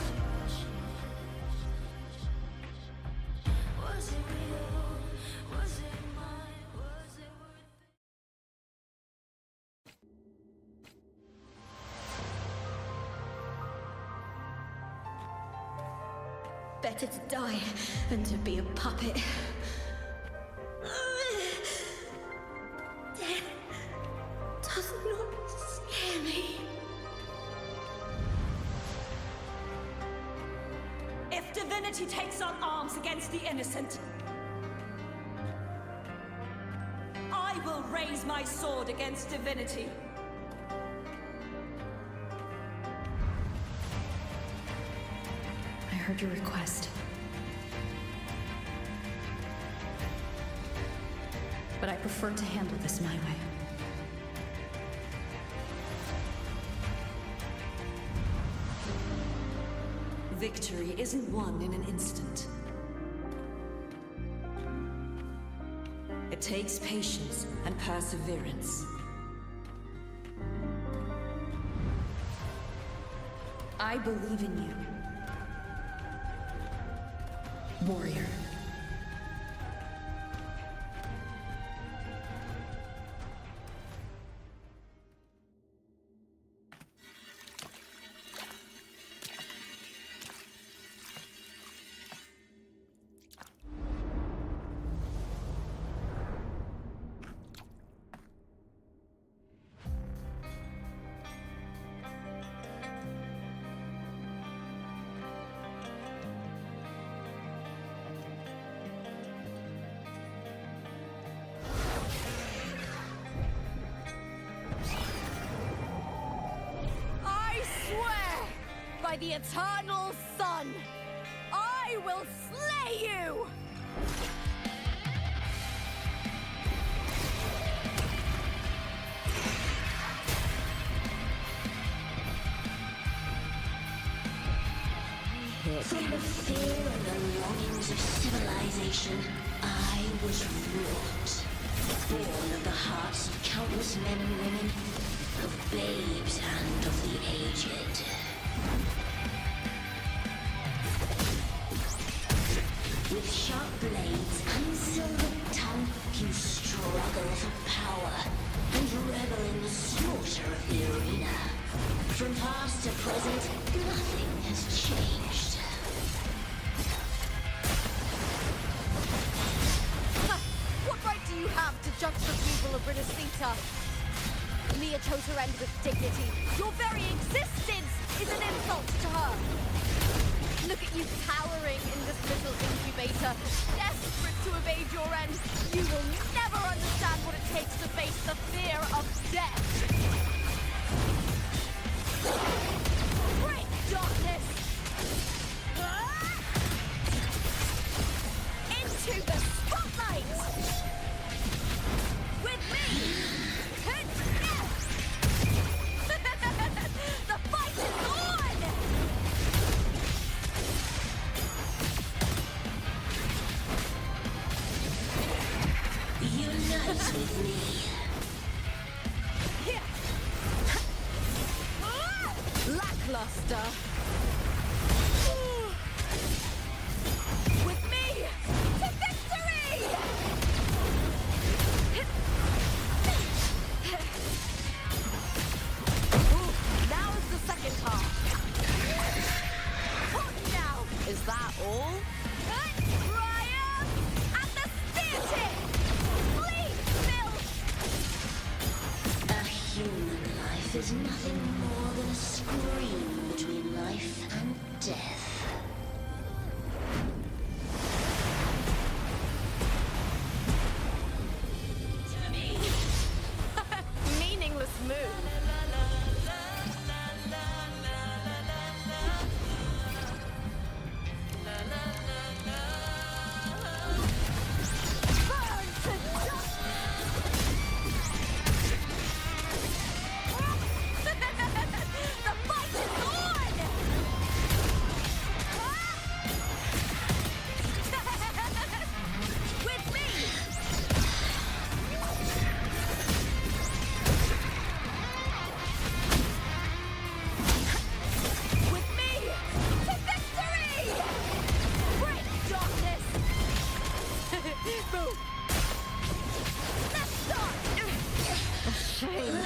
Was it real? Was it mine? Was it worth it? Better to die than to be a puppet. Death does not scare me. If divinity takes up arms against the innocent, I will raise my sword against divinity. I heard your request. But I prefer to handle this my way. Victory isn't won in an instant. It takes patience and perseverance. I believe in you. Warrior. by the eternal sun! I will slay you! From the fear and the longings of civilization, I was wrought. Born of the hearts of countless men and women, of babes and of the aged. With sharp blades and silver tongue, you struggle for power and revel in the slaughter of the arena. From past to present, nothing has changed. What right do you have to judge the people of Renacita? Mia chose her end with dignity. Your very existence is an insult to her. Look at you cowering in this little incubator, desperate to evade your end. You will never understand what it takes to face the fear of death. Break darkness! Into the spotlight! With me! The fight is on! Unite with me. Lackluster. With me to victory! Ooh, now is the second half. What now? Is that all? Triumph and the spear tip! Please, Bill! A human life is nothing more than a scream between life and death. Meaningless move. Burn to dust! The fight is on! With me! With me to victory! Break darkness! Boom! Let's start! A shame.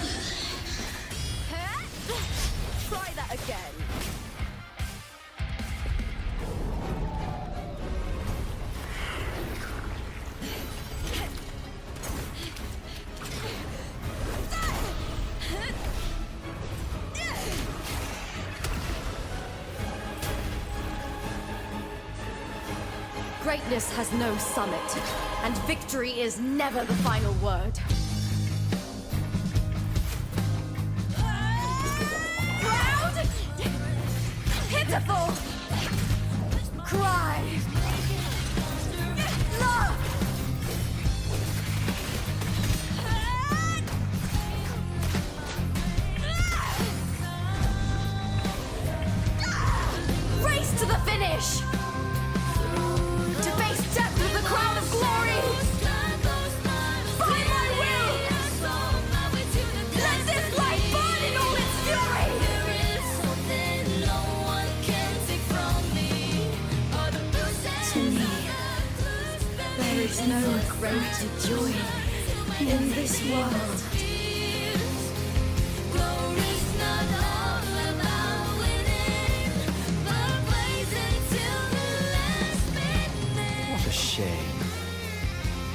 Try that again. Greatness has no summit, and victory is never the final word. Proud! Pitiful! Cry! Love! Race to the finish! To face death with the crown of glory! By my will! Let this light burn in all its fury! To me, there is no greater joy in this world. What a shame.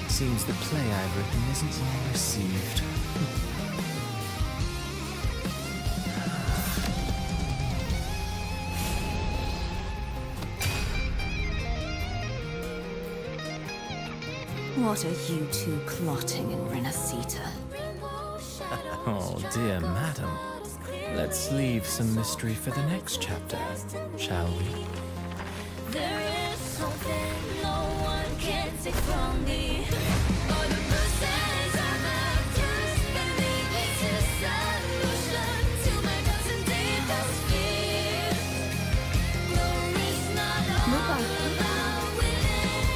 Seems the play I've written isn't well received. What are you two plotting in Renacita? Oh, dear madam. Let's leave some mystery for the next chapter, shall we? There is something no one can take from me. All the bruises I've left just believe it's a solution to my doubts and deepest fears. Glory's not all about winning,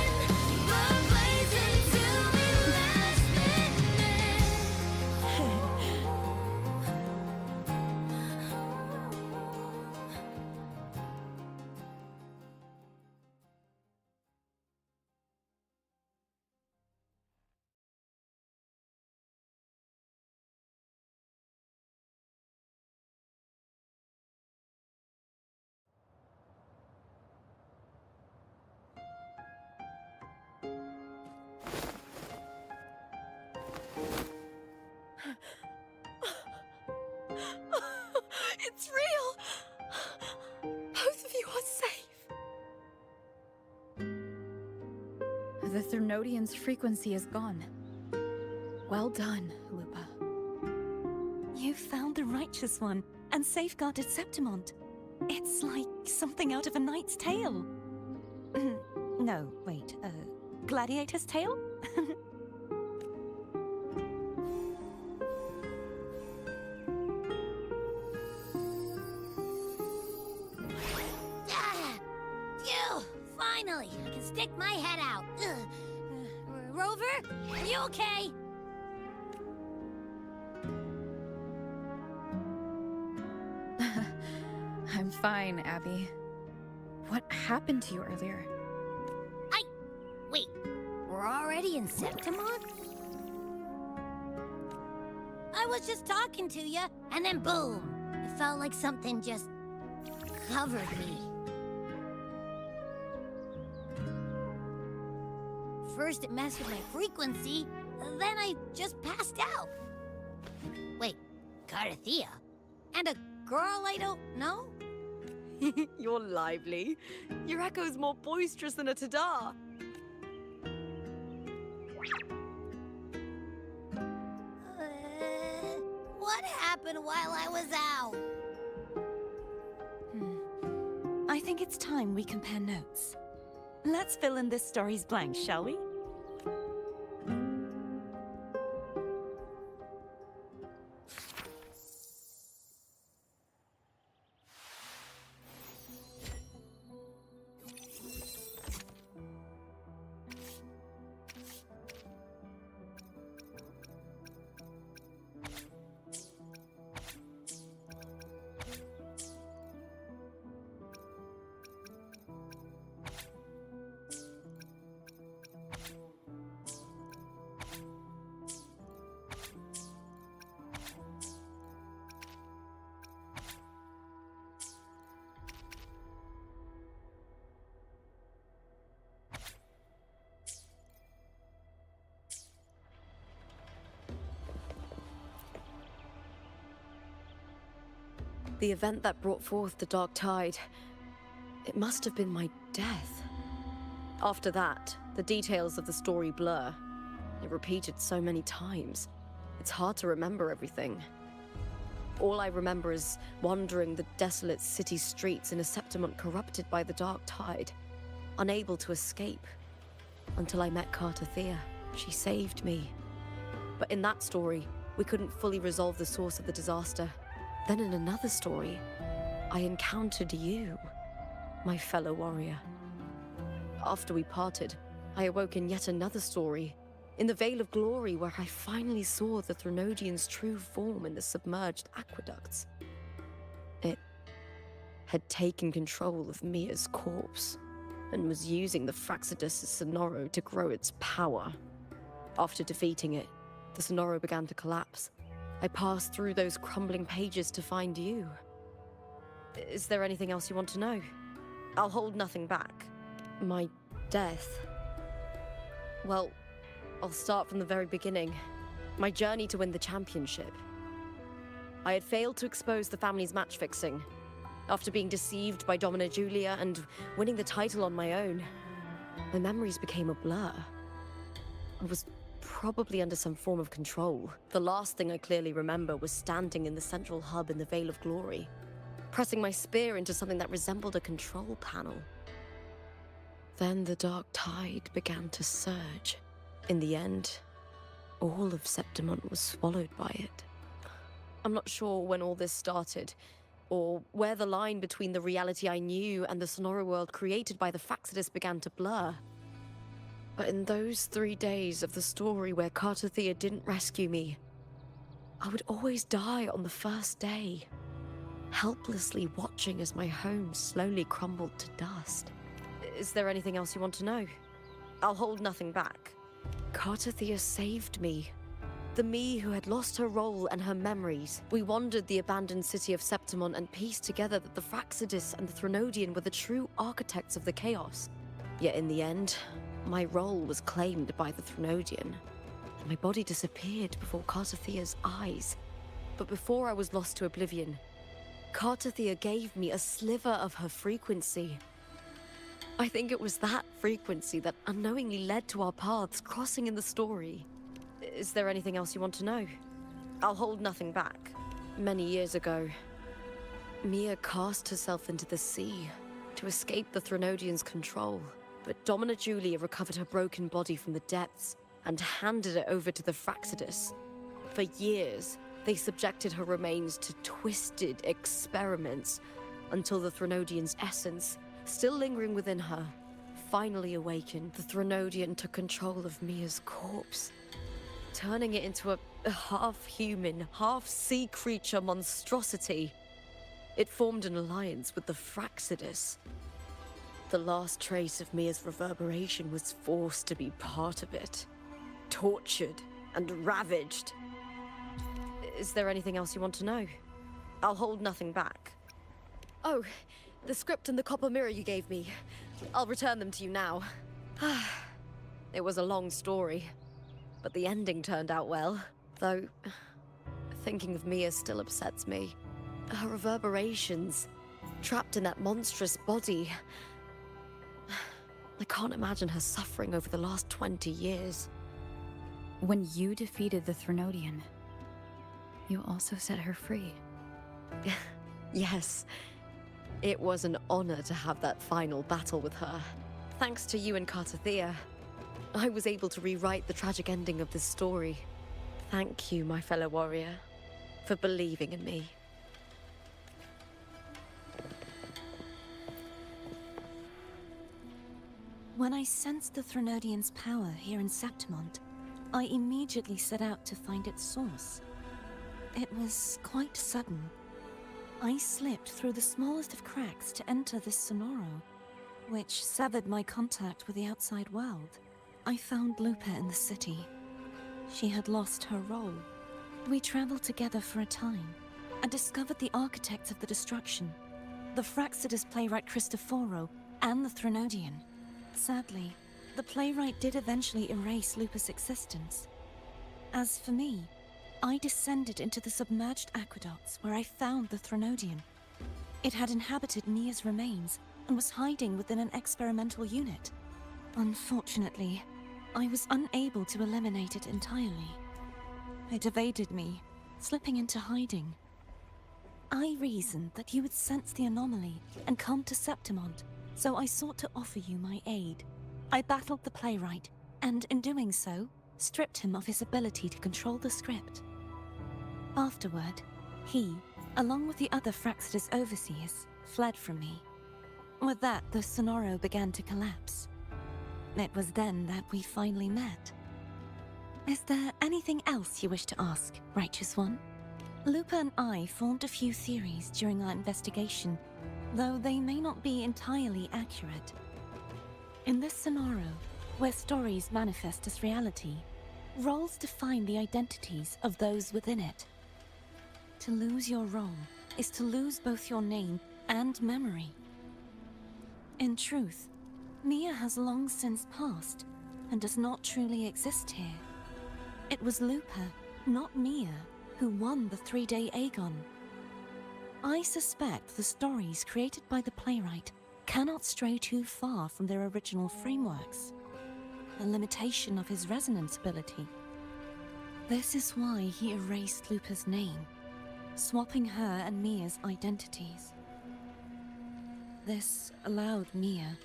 but blazing to be last minute. It's real! Both of you are safe. The Threnodian's frequency is gone. Well done, Lupa. You found the righteous one and safeguarded Septimont. It's like something out of a knight's tale. No, wait, gladiator's tale? Phew! Finally, I can stick my head out. Rover, are you okay? I'm fine, Abby. What happened to you earlier? Wait, we're already in Septimont? I was just talking to you, and then boom! It felt like something just covered me. First it messed with my frequency, then I just passed out. Wait, Carthea? And a girl I don't know? You're lively. Your echo's more boisterous than a Tadar. What happened while I was out? I think it's time we compare notes. Let's fill in this story's blanks, shall we? The event that brought forth the Dark Tide, it must have been my death. After that, the details of the story blur. It repeated so many times. It's hard to remember everything. All I remember is wandering the desolate city streets in a Septimont corrupted by the Dark Tide, unable to escape. Until I met Carthea. She saved me. But in that story, we couldn't fully resolve the source of the disaster. Then in another story, I encountered you, my fellow warrior. After we parted, I awoke in yet another story, in the Vale of Glory, where I finally saw the Threnodian's true form in the submerged aqueducts. It had taken control of Mia's corpse, and was using the Fraxidus' Sonoro to grow its power. After defeating it, the Sonoro began to collapse. I passed through those crumbling pages to find you. Is there anything else you want to know? I'll hold nothing back. My death. Well, I'll start from the very beginning. My journey to win the championship. I had failed to expose the family's match fixing. After being deceived by Domina Julia and winning the title on my own, my memories became a blur. I was probably under some form of control. The last thing I clearly remember was standing in the central hub in the Veil of Glory, pressing my spear into something that resembled a control panel. Then the dark tide began to surge. In the end, all of Septimont was swallowed by it. I'm not sure when all this started, or where the line between the reality I knew and the Sonora world created by the Fractsidus began to blur. But in those 3 days of the story where Cartothea didn't rescue me, I would always die on the first day, helplessly watching as my home slowly crumbled to dust. Is there anything else you want to know? I'll hold nothing back. Cartothea saved me. The me who had lost her role and her memories. We wandered the abandoned city of Septimont and pieced together that the Fractsidus and the Threnodian were the true architects of the chaos. Yet in the end, my role was claimed by the Threnodian, and my body disappeared before Cartothea's eyes. But before I was lost to oblivion, Cartothea gave me a sliver of her frequency. I think it was that frequency that unknowingly led to our paths crossing in the story. Is there anything else you want to know? I'll hold nothing back. Many years ago, Mia cast herself into the sea to escape the Threnodian's control. But Domina Julia recovered her broken body from the depths and handed it over to the Fractsidus. For years, they subjected her remains to twisted experiments until the Threnodian's essence, still lingering within her, finally awakened. The Threnodian took control of Mia's corpse, turning it into a half-human, half-sea creature monstrosity. It formed an alliance with the Fractsidus. The last trace of Mia's reverberation was forced to be part of it, tortured and ravaged. Is there anything else you want to know? I'll hold nothing back. Oh, the script and the copper mirror you gave me. I'll return them to you now. It was a long story, but the ending turned out well. Though, thinking of Mia still upsets me. Her reverberations, trapped in that monstrous body. I can't imagine her suffering over the last 20 years. When you defeated the Threnodian, you also set her free. Yes. It was an honor to have that final battle with her. Thanks to you and Cartothea, I was able to rewrite the tragic ending of this story. Thank you, my fellow warrior, for believing in me. When I sensed the Threnodian's power here in Septimont, I immediately set out to find its source. It was quite sudden. I slipped through the smallest of cracks to enter this Sonoro, which severed my contact with the outside world. I found Lupa in the city. She had lost her role. We traveled together for a time and discovered the architects of the destruction, the Fractsidus playwright Cristoforo and the Threnodian. Sadly, the playwright did eventually erase Lupa's existence. As for me, I descended into the submerged aqueducts where I found the Threnodian. It had inhabited Mia's remains and was hiding within an experimental unit. Unfortunately, I was unable to eliminate it entirely. It evaded me, slipping into hiding. I reasoned that you would sense the anomaly and come to Septimont, so I sought to offer you my aid. I battled the playwright, and in doing so, stripped him of his ability to control the script. Afterward, he, along with the other Fractsidus overseers, fled from me. With that, the Sonoro began to collapse. It was then that we finally met. Is there anything else you wish to ask, Righteous One? Lupa and I formed a few theories during our investigation, though they may not be entirely accurate. In this Sonoro, where stories manifest as reality, roles define the identities of those within it. To lose your role is to lose both your name and memory. In truth, Mia has long since passed and does not truly exist here. It was Lupa, not Mia, who won the 3-day Aegon. I suspect the stories created by the playwright cannot stray too far from their original frameworks. The limitation of his resonance ability This is why he erased Lupa's name, swapping her and Mia's identities. This allowed Mia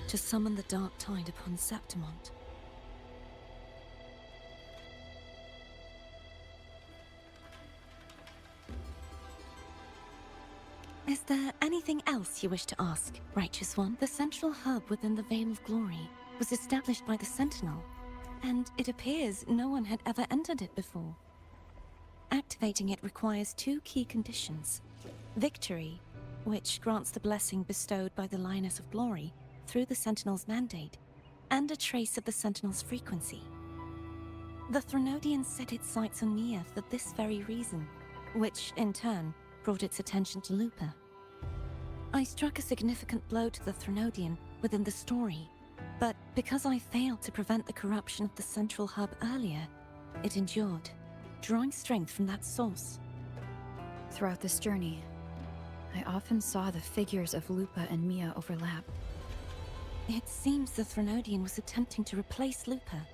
to summon the Dark Tide upon Septimont. Is there anything else you wish to ask, Righteous One? The central hub within the Veil of Glory was established by the Sentinel, and it appears no one had ever entered it before. Activating it requires two key conditions. Victory, which grants the blessing bestowed by the Lioness of Glory through the Sentinel's mandate, and a trace of the Sentinel's frequency. The Threnodian set its sights on Mia for this very reason, which, in turn, brought its attention to Lupa. I struck a significant blow to the Threnodian within the story, but because I failed to prevent the corruption of the central hub earlier, it endured, drawing strength from that source. Throughout this journey, I often saw the figures of Lupa and Mia overlap. It seems the Threnodian was attempting to replace Lupa,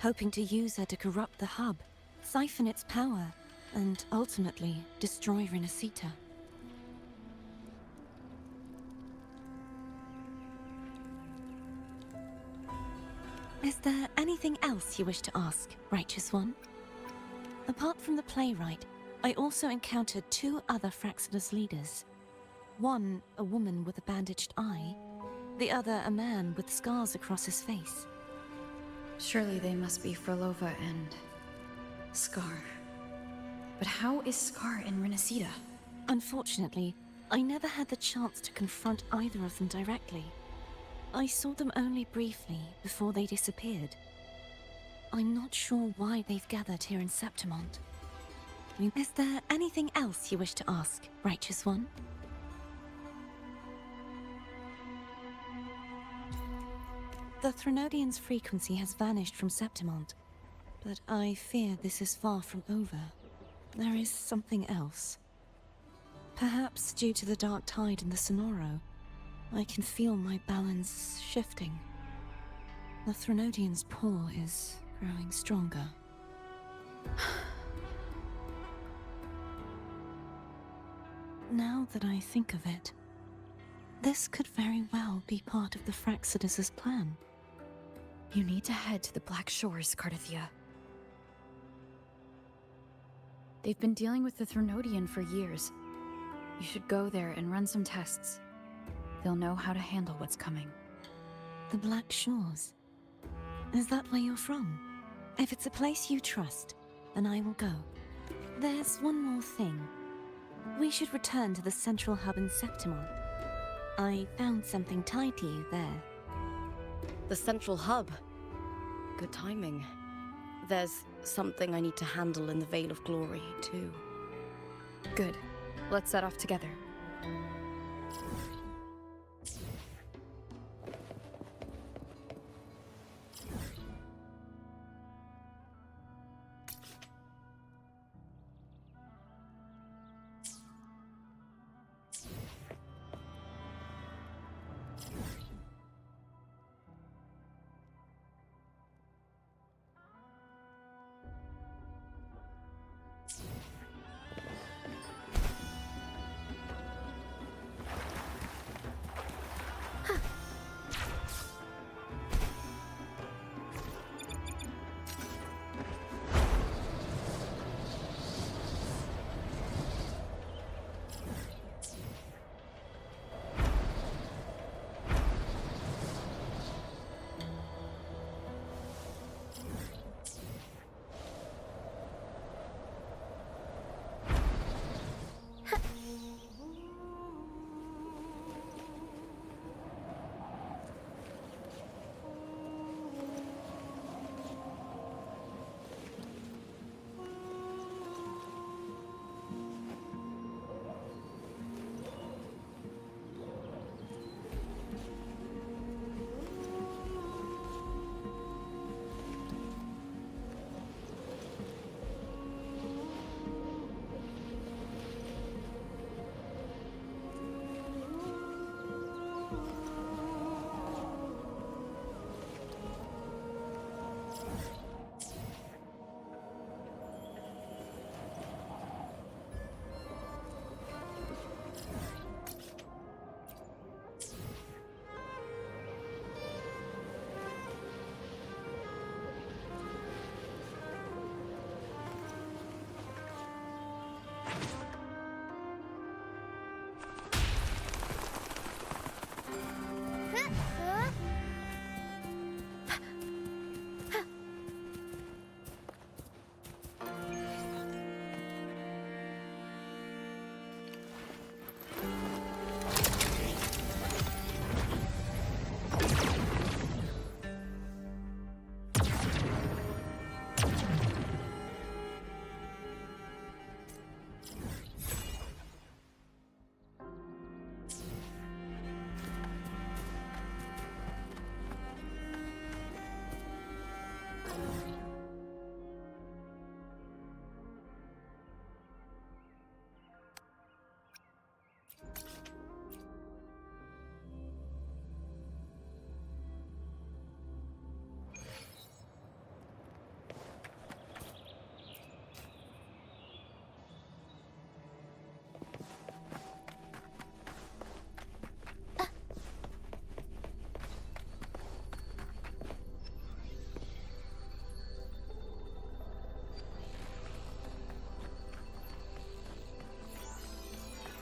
hoping to use her to corrupt the hub, siphon its power, and ultimately destroy Renacita. Is there anything else you wish to ask, Righteous One? Apart from the playwright, I also encountered two other Fraxidus leaders. One, a woman with a bandaged eye, the other a man with scars across his face. Surely they must be Frolova and Scar. But how is Scar in Renacita? Unfortunately, I never had the chance to confront either of them directly. I saw them only briefly before they disappeared. I'm not sure why they've gathered here in Septimont. Is there anything else you wish to ask, Righteous One? The Threnodian's frequency has vanished from Septimont, but I fear this is far from over. There is something else. Perhaps due to the dark tide in the Sonoro, I can feel my balance shifting. The Threnodian's pull is growing stronger. Now that I think of it, this could very well be part of the Fraxidus' plan. You need to head to the Black Shores, Cardathia. They've been dealing with the Threnodian for years. You should go there and run some tests. They'll know how to handle what's coming. The Black Shores? Is that where you're from? If it's a place you trust, then I will go. There's one more thing. We should return to the central hub in Septimont. I found something tied to you there. The central hub. Good timing. There's something I need to handle in the Veil of Glory, too. Good. Let's set off together.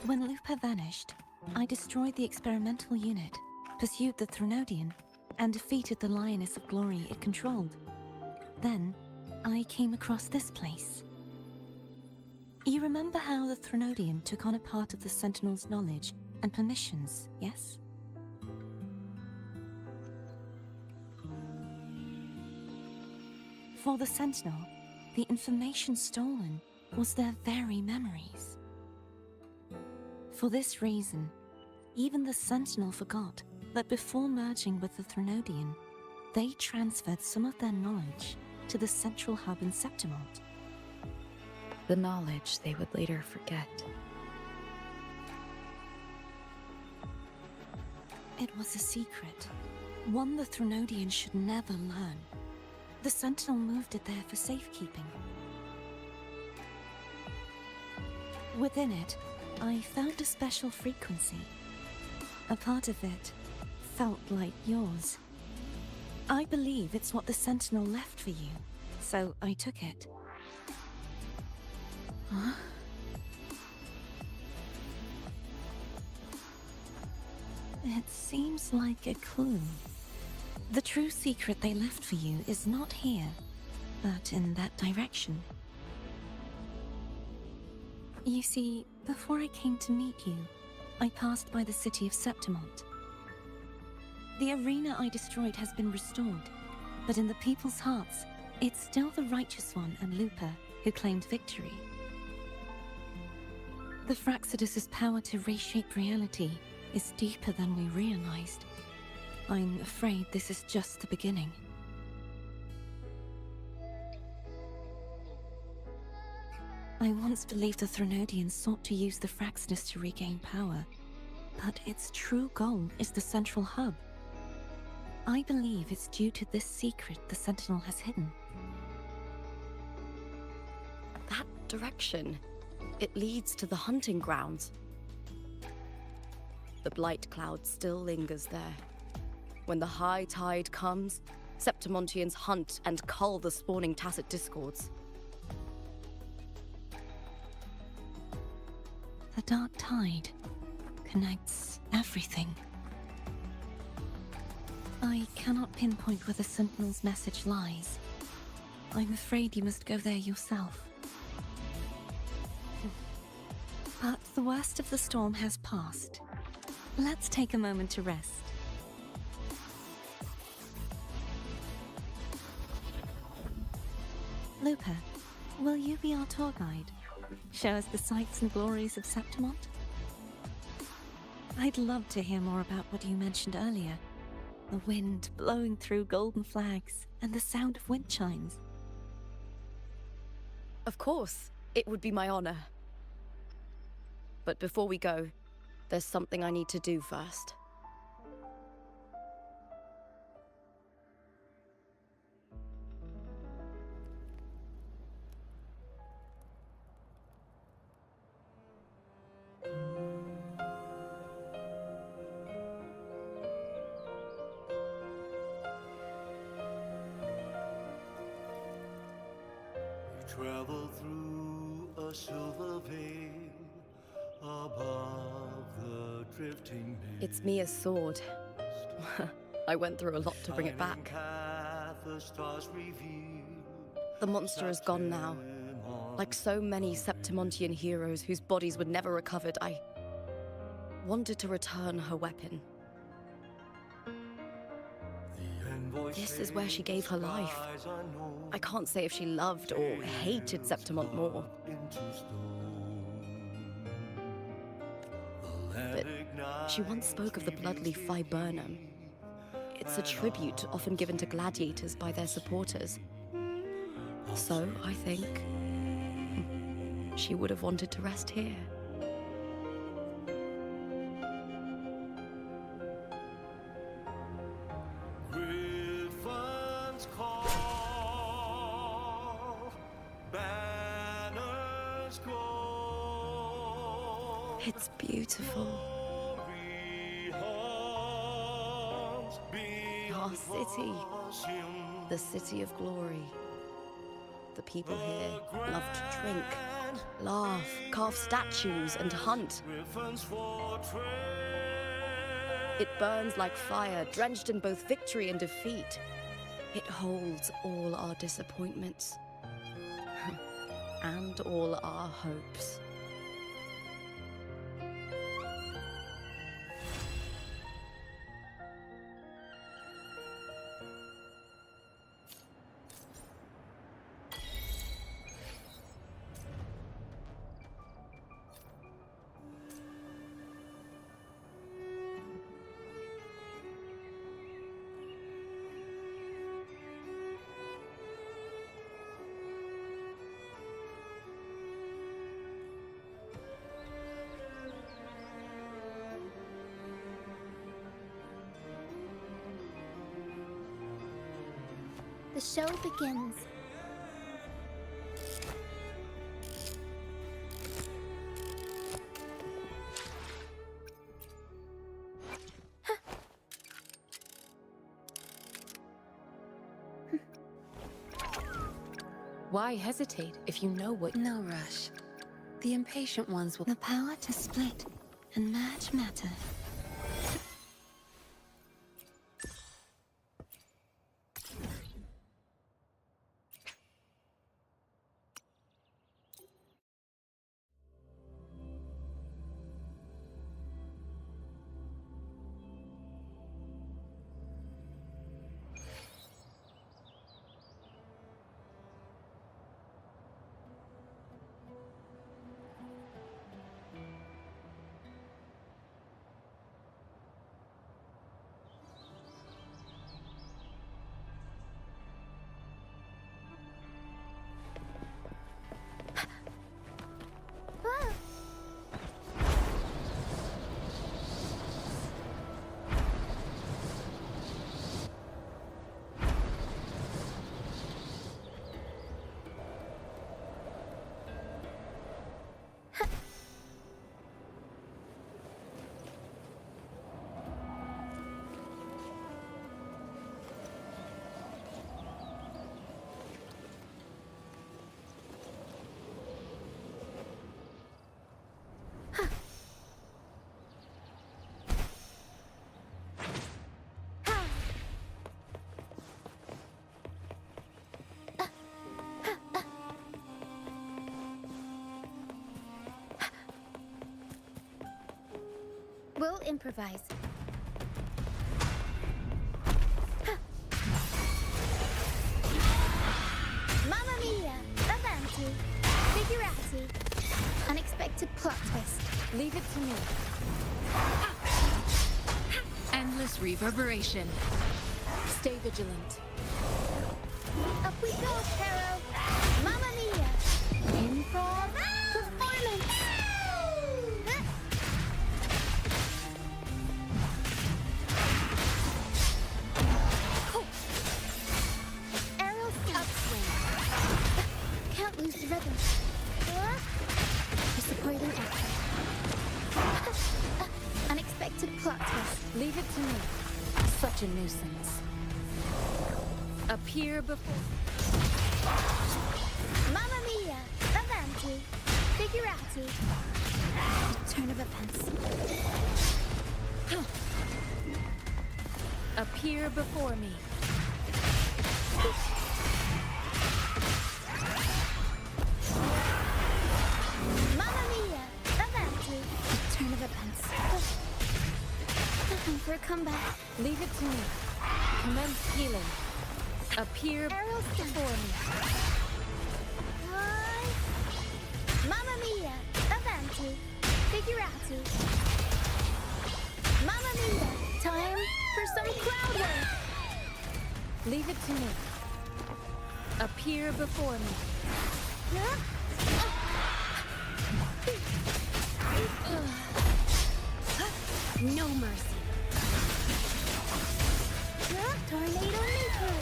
When Lupa vanished, I destroyed the experimental unit, pursued the Threnodian, and defeated the Lioness of Glory it controlled. Then, I came across this place. You remember how the Threnodian took on a part of the Sentinel's knowledge and permissions, yes? For the Sentinel, the information stolen was their very memories. For this reason, even the Sentinel forgot that before merging with the Threnodian, they transferred some of their knowledge to the central hub in Septimont. The knowledge they would later forget. It was a secret, one the Threnodian should never learn. The Sentinel moved it there for safekeeping. Within it, I found a special frequency. A part of it felt like yours. I believe it's what the Sentinel left for you, so I took it. Huh? It seems like a clue. The true secret they left for you is not here, but in that direction. You see, before I came to meet you, I passed by the city of Septimont. The arena I destroyed has been restored, but in the people's hearts, it's still the Righteous One and Lupa who claimed victory. The Fraxidus's power to reshape reality is deeper than we realized. I'm afraid this is just the beginning. I once believed the Threnodians sought to use the Fraxidus to regain power, but its true goal is the central hub. I believe it's due to this secret the Sentinel has hidden. That direction, it leads to the hunting grounds. The blight cloud still lingers there. When the high tide comes, Septimontians hunt and cull the spawning Tacit Discords. The dark tide connects everything. I cannot pinpoint where the Sentinel's message lies. I'm afraid you must go there yourself. But the worst of the storm has passed. Let's take a moment to rest. Lupa, will you be our tour guide? Show us the sights and glories of Septimont? I'd love to hear more about what you mentioned earlier. The wind blowing through golden flags and the sound of wind chimes. Of course, it would be my honor. But before we go, there's something I need to do first. Travel through a silver veil above the drifting mist. It's Mia's sword. I went through a lot to bring it back. The monster is gone now. Like so many Septimontian heroes whose bodies were never recovered, I wanted to return her weapon. This is where she gave her life. I can't say if she loved or hated Septimont more. But she once spoke of the bloodleaf viburnum. It's a tribute often given to gladiators by their supporters. So, I think, she would have wanted to rest here. It's beautiful. Our city. The city of glory. The people here love to drink, laugh, carve statues, and hunt. Griffin's fortress. It burns like fire, drenched in both victory and defeat. It holds all our disappointments and all our hopes. The show begins. Why hesitate if you know what— No rush. The impatient ones will— The power to split and merge matter. We'll improvise. Mamma mia! Avanti! Figurati! Unexpected plot twist. Leave it to me. endless reverberation. Stay vigilant. Up we go, Taro! Mamma mia! Improv performance! Arrow upswing. Can't lose the rhythm. Disappointing effort. Unexpected plot twist. Leave it to me. Such a nuisance. Appear before. Mamma mia! Avanti! Figurati! Turn of events. Appear before me. Mamma mia! Avanti! Turn of events. Nothing for a comeback. Leave it to me. Commence healing. Appear Arrow before me. Mamma mia! Avanti! Figurati! Mamma mia! Time for some crowd work! Leave it to me. Appear before me. No mercy. Tornado neutral.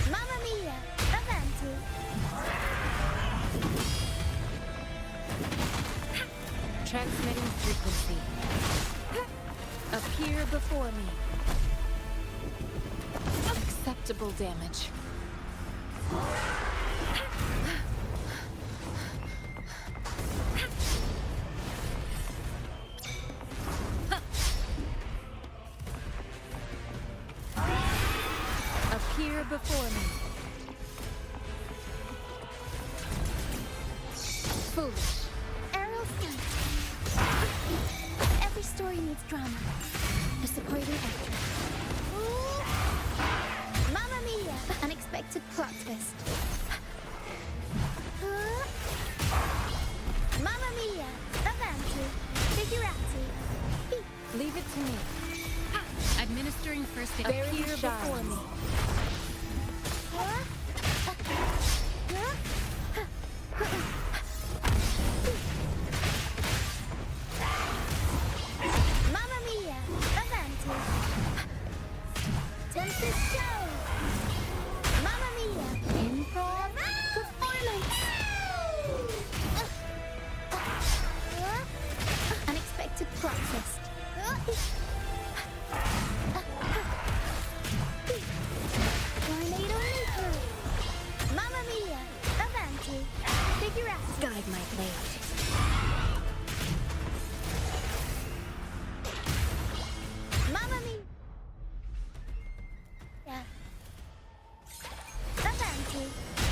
Mamma mia! Avanti! Transmitting frequency. Appear before me. Acceptable damage. before me. Foolish. Aerial scent. Every story needs drama. A supporting actor. Ooh. Mamma mia! Unexpected plot twist. Mamma mia! Avanti. Figurati. Leave it to me. Administering first aid. Bury Appear shines. before me. Mamma mia! Avanti. Tempest show. Mamma mia! Improv performance. Unexpected plot twist. Tornado maker. Mamma mia! Avanti. Figurati. Guide my blade. Mamma mia! Yeah. Avanti.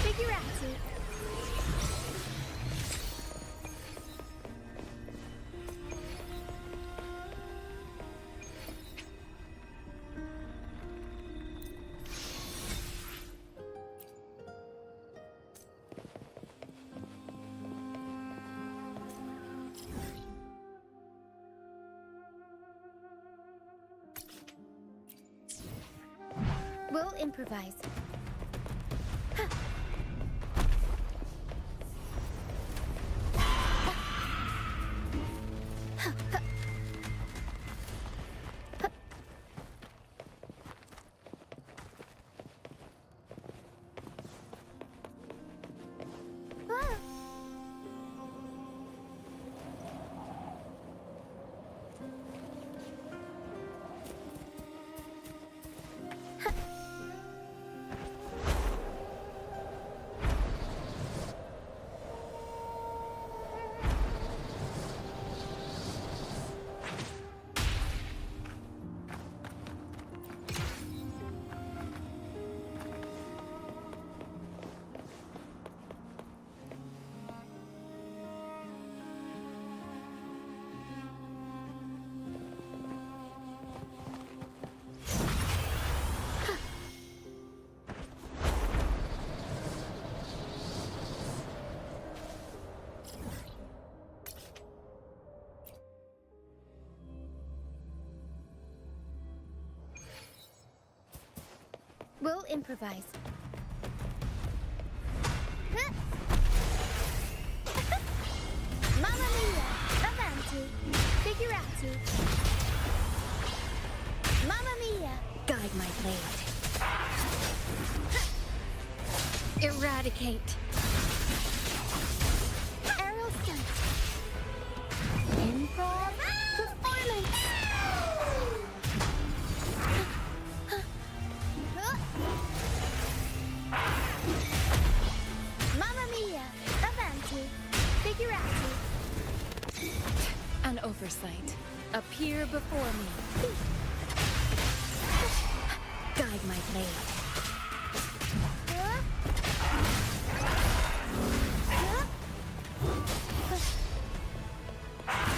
Figurati. We'll improvise. We'll improvise. Mamma mia! Avanti! Figurati! Mamma mia! Guide my blade. Eradicate! Aerial scent. Improv performance! Mamma mia! Avanti! Figurati! An oversight. Appear before me. Guide my blade.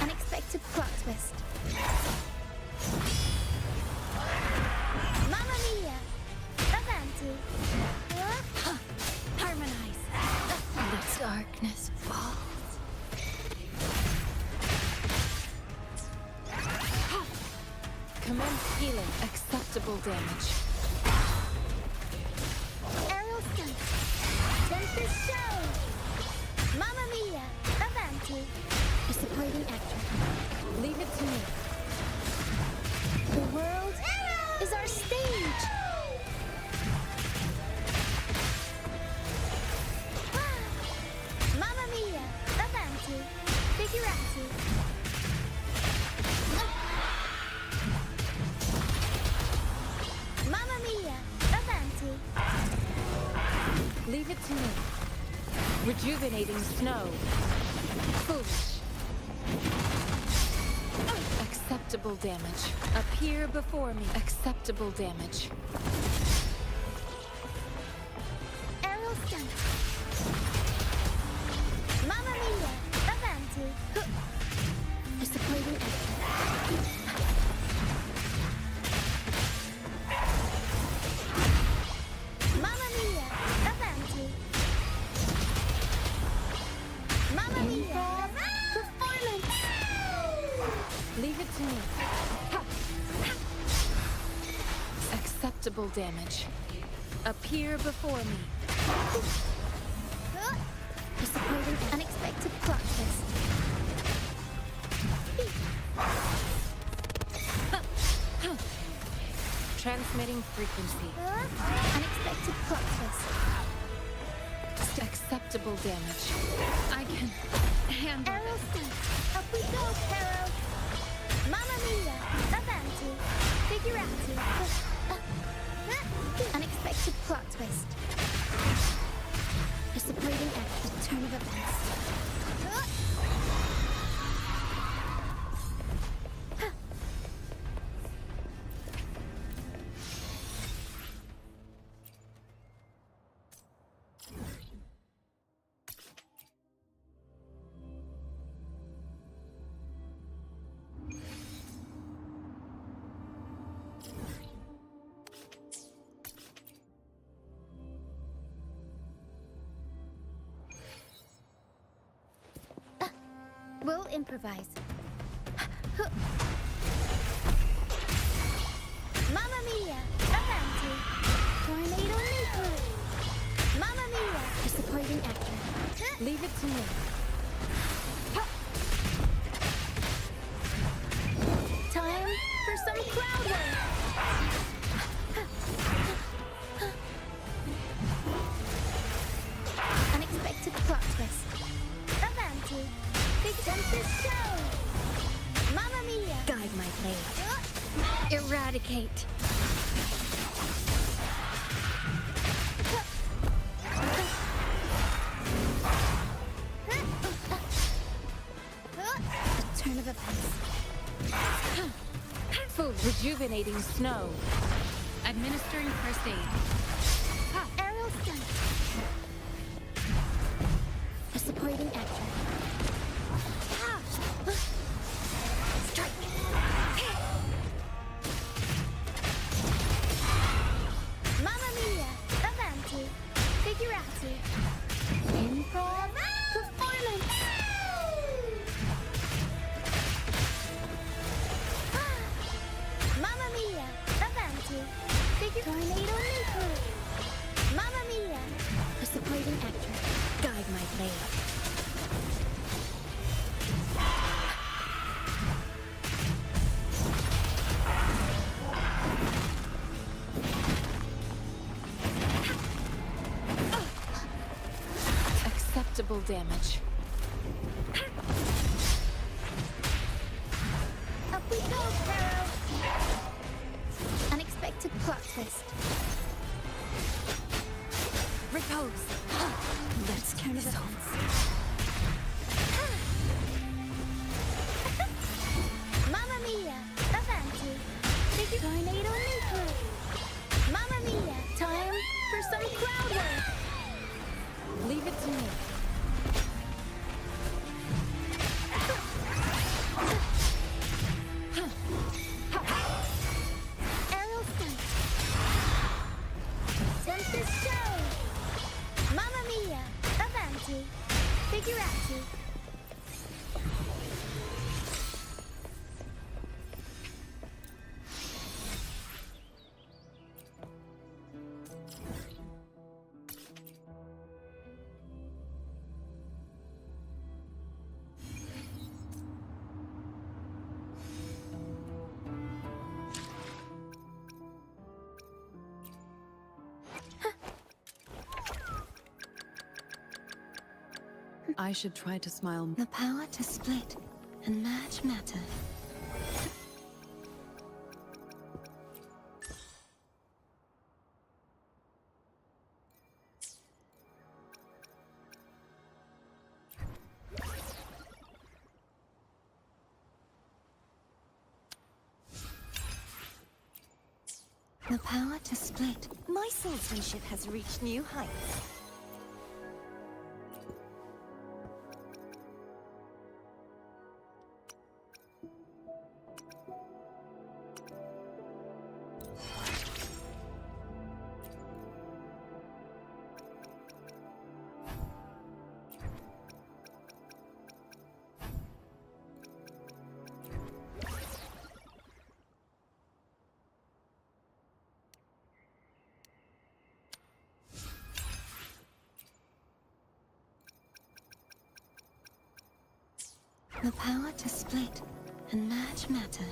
Unexpected plot twist. Mamma mia! Avanti! Harmonize. The darkness falls. Commence healing. Acceptable damage. Aerial scent. Tempest show. Mamma mia! Avanti! A supporting actor. Leave it to me. The world is our stage! Mamma mia! Avanti! Figurati! Mamma mia! Avanti! Leave it to me. Rejuvenating snow. Foolish. Acceptable damage. Appear before me. Acceptable damage. to me. Acceptable damage. Appear before me. Disappointing, unexpected plot twist. Transmitting frequency. Unexpected plot twist. Acceptable damage. I can handle Arrow this. sent. Up we go, Caro. Mamma mia. Avanti. Figurati. Unexpected plot twist. Disappointing at the turn of events. We'll improvise. Mamma mia! Avanti! Tornado nuclear! Mamma mia! Disappointing actor. Leave it to me. Time for some crowd work! Unexpected plot twist. Avanti! Big Tempest show! Mamma mia! Guide my blade. Eradicate! The turn of events. Food. Rejuvenating snow. Administering first aid. Aerial stunt. Disappointing actor. Strike. Mamma mia! Avanti! Figurati! Improv performance! Mamma mia! Avanti! Tornado nuclear! Mamma mia! Disappointing actor. Guide my blade. Acceptable damage. Up we go, Caro! Unexpected plot twist. Repose. Let's turn it events. Mamma mia! Avanti! Tornado nuclear! Mamma mia! Time for some crowd work! Leave it to me. Aerial stunt. Tempest show! Mamma mia! Avanti! Figurati! I should try to smile. The power to split and merge matter. The power to split. My swordsmanship has reached new heights. The power to split and merge matter.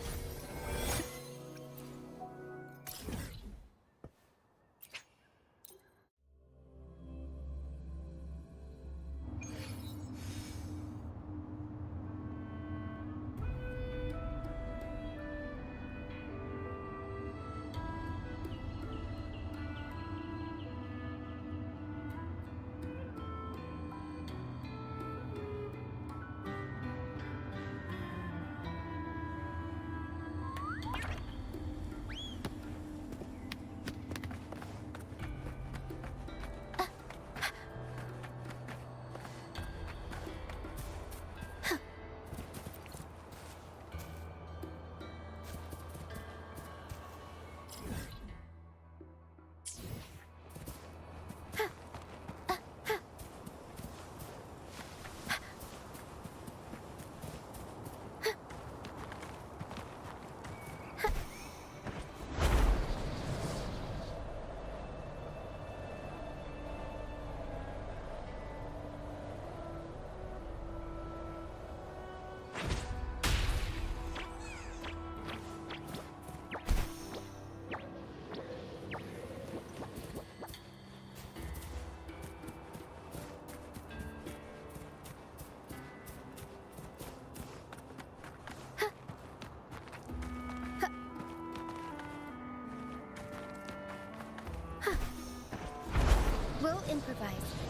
We'll improvise.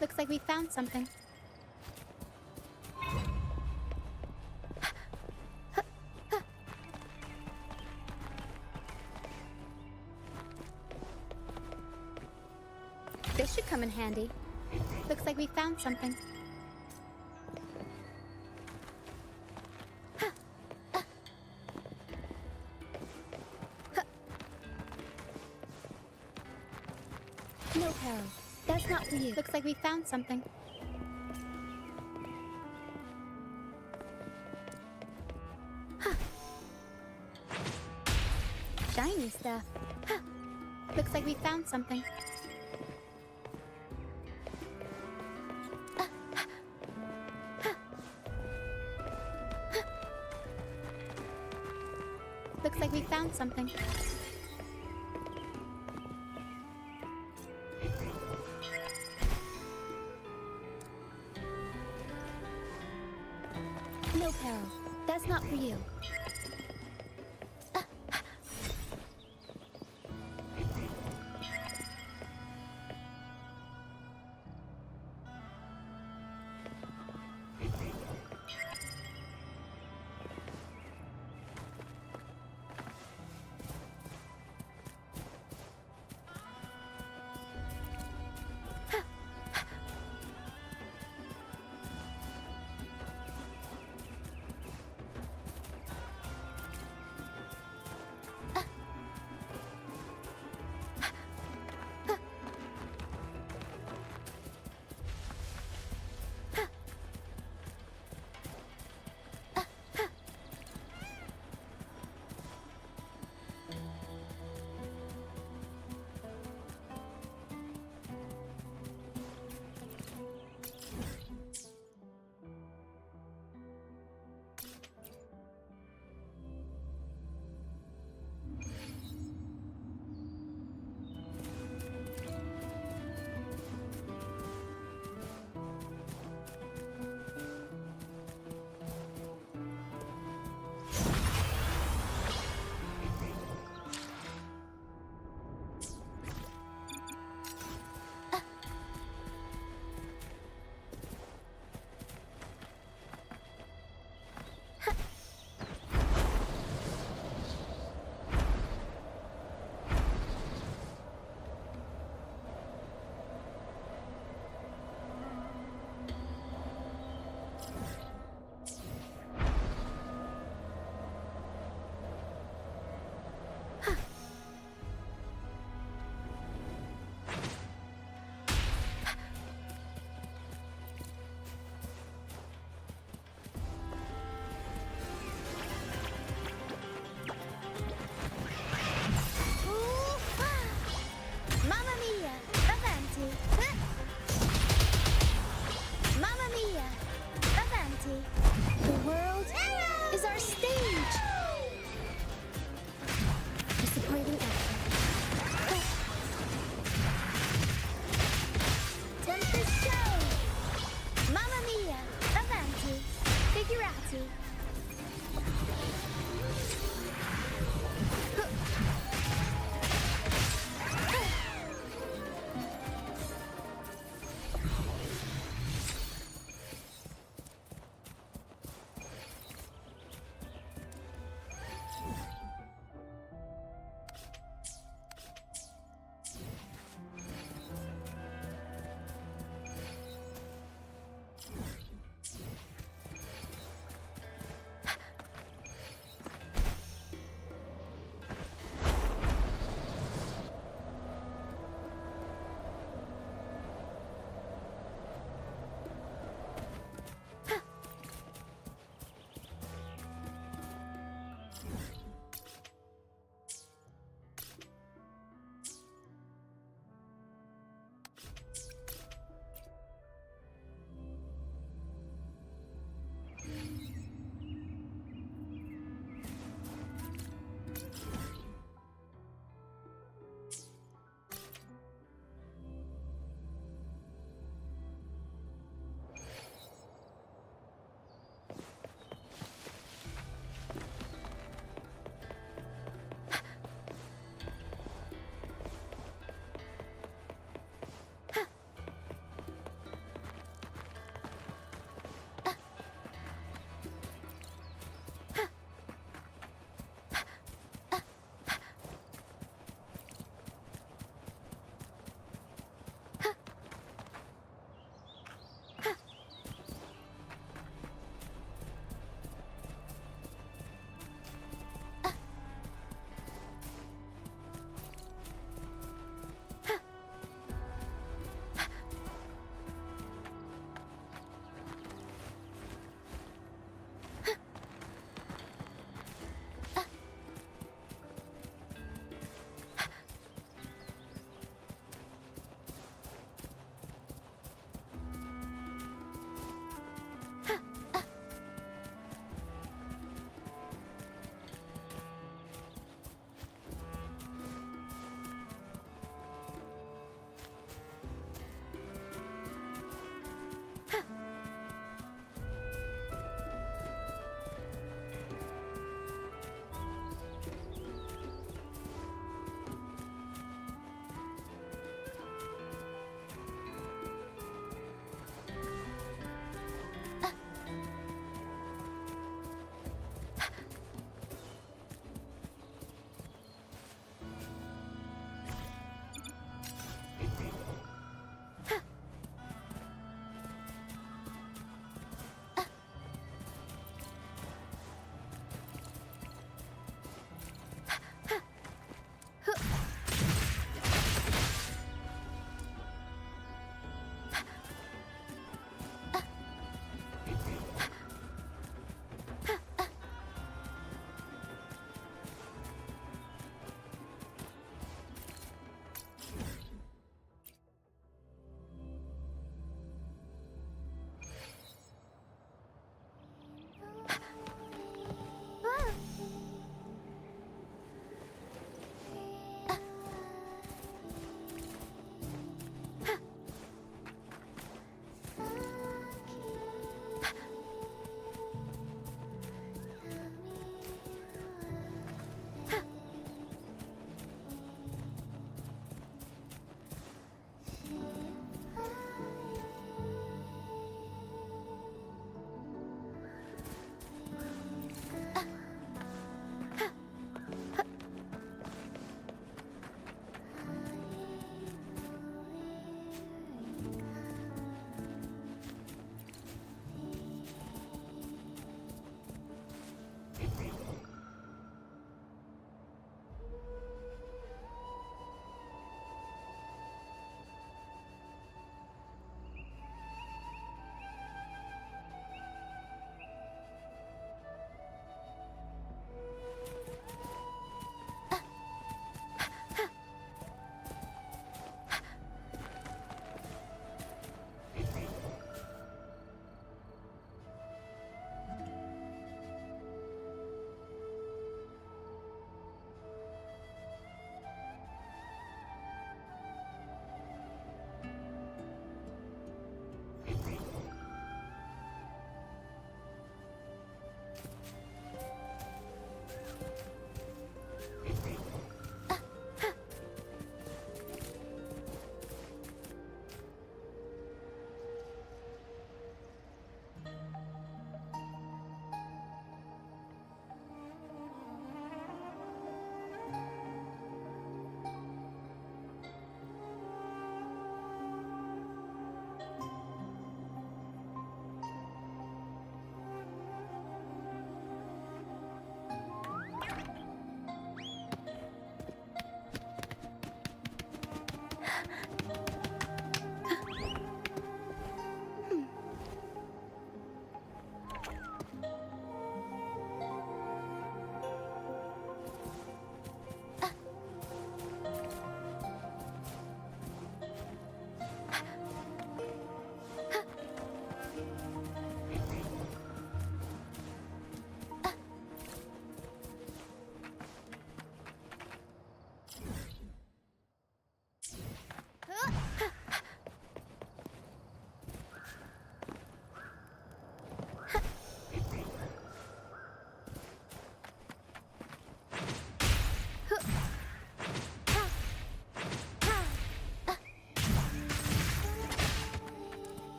Looks like we found something. This should come in handy. Looks like we found something. No peril. That's not for you. Looks like we found something. Shiny stuff. Looks like we found something. Looks like we found something. No peril. That's not for you.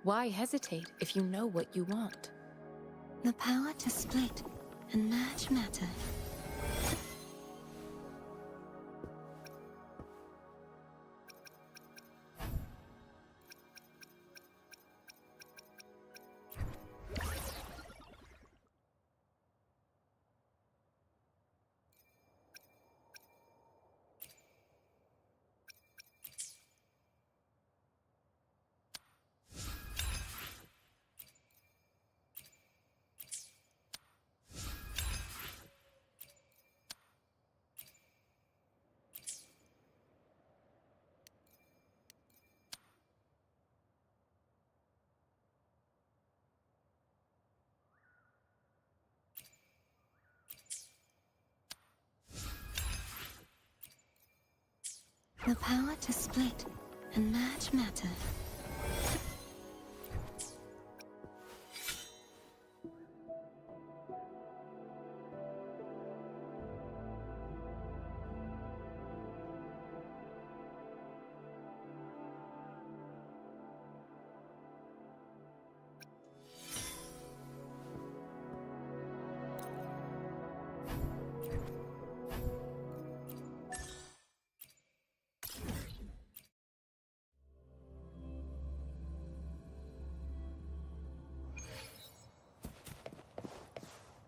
Why hesitate if you know what you want? The power to split and merge matter. The power to split and merge matter.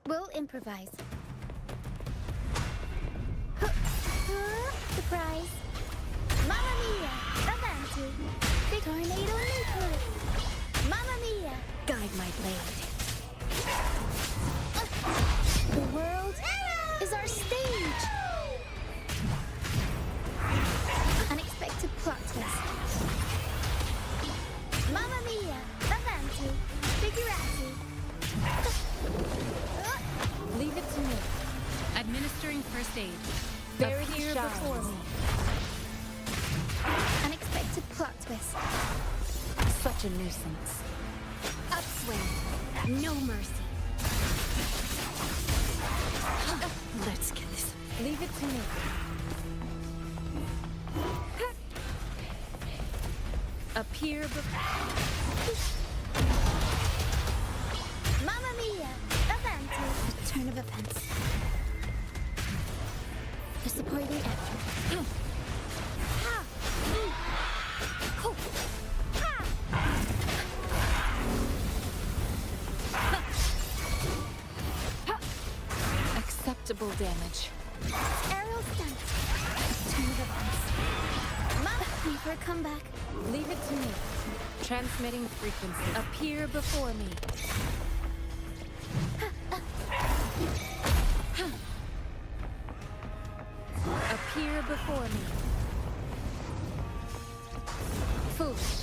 We'll improvise. Surprise! Mamma mia! Avanti! Big tornado nuclear! Mamma mia! Guide my blade. The world is our stage! Unexpected plot twist. Mamma mia! Avanti! Figurati! Leave it to me. Administering first aid. Verity Appear shines. before me. Unexpected plot twist. Such a nuisance. Upswing. No mercy. Let's get this. Leave it to me. Appear before. Mamma mia! Avanti! A turn of events. Disappointing action. Ha! Ho! Ha! Acceptable damage. Aerial stunt. Turn of events. Mamma! Me for a comeback. Leave it to me. Transmitting frequency. Appear before me. Appear before me. Foolish.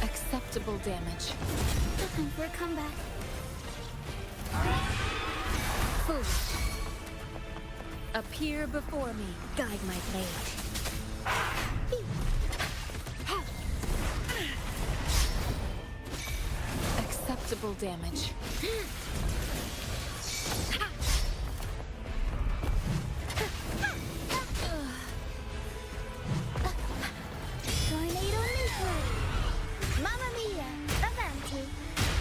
Acceptable damage. Time for a comeback. Foolish. Appear before me. Guide my blade. Acceptable damage. Tornado nuclear. Mamma mia! Avanti!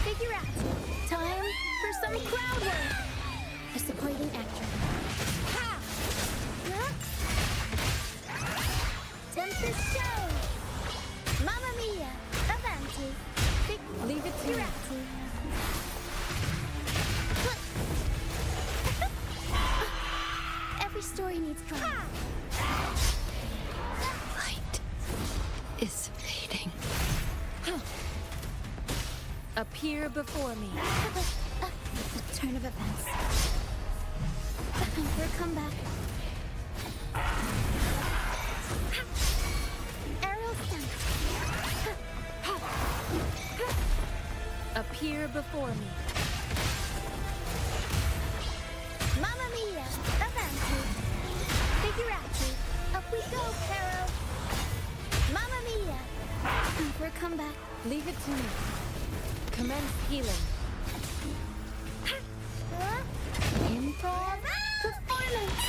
Figurati! Time for some crowd work! Disappointing action. Ha! Tempest show! Mamma mia! Avanti! Leave it to me. Figurati! Every story needs drama. Light is fading. Appear before me. A turn of events. Time for a comeback. Aerial stunt. Appear before me. Mamma mia! Avanti! Figurati! Up we go, Caro! Mamma come back. Leave it to me. Commence healing. Improv performance.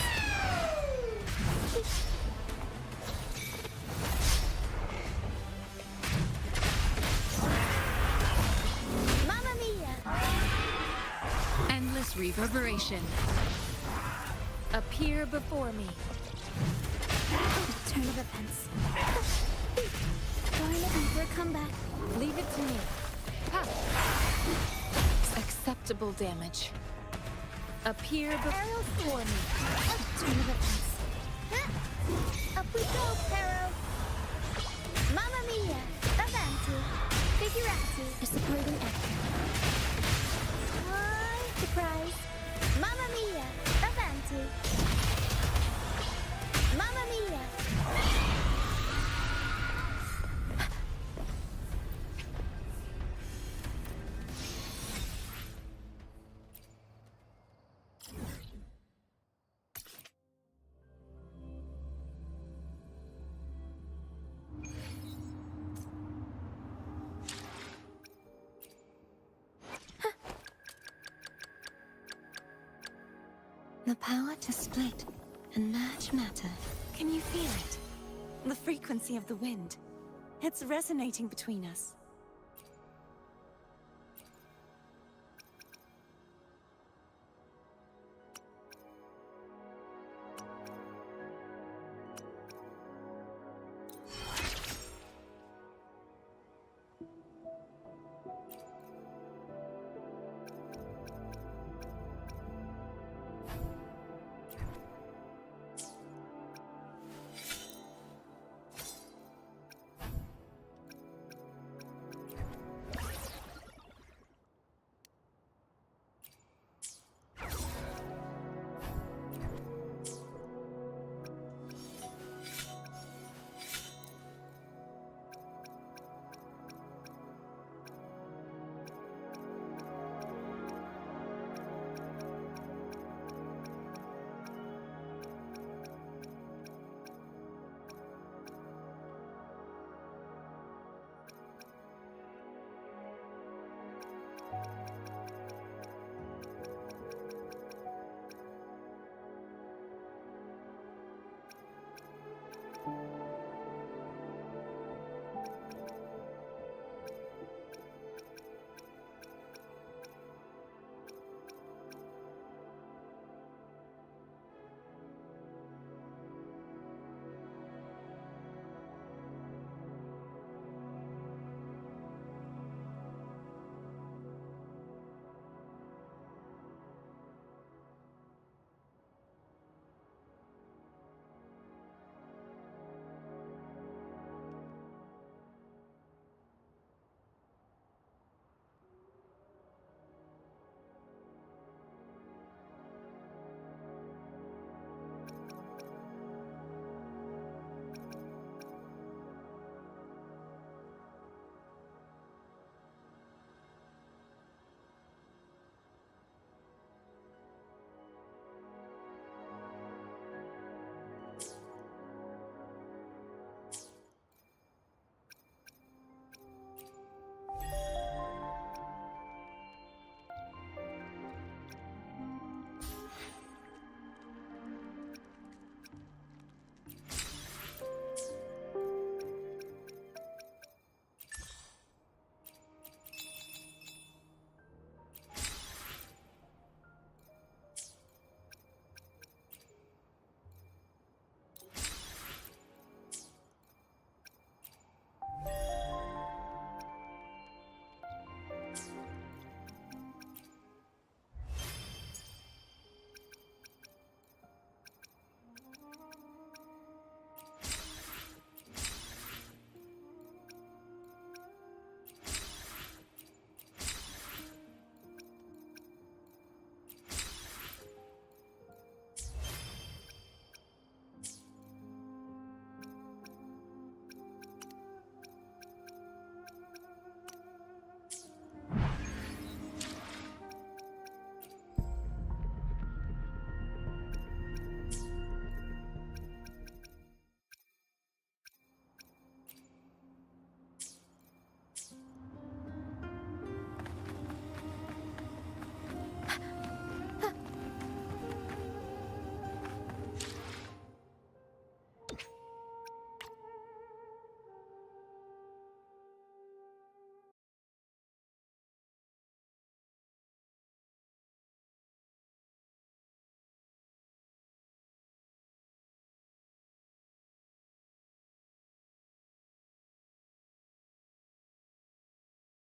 Mamma mia! Endless reverberation. Appear before me. Turn of events. Going for a comeback. Leave it to me. Ha! Acceptable damage. Appear before me. Turn of events. Up we go, Pharaoh. Mamma mia! Avanti. Figurati. A supporting actor. Surprise. Mamma mia! Avanti. Mamma mia! The power to split and merge matter. Can you feel it? The frequency of the wind. It's resonating between us.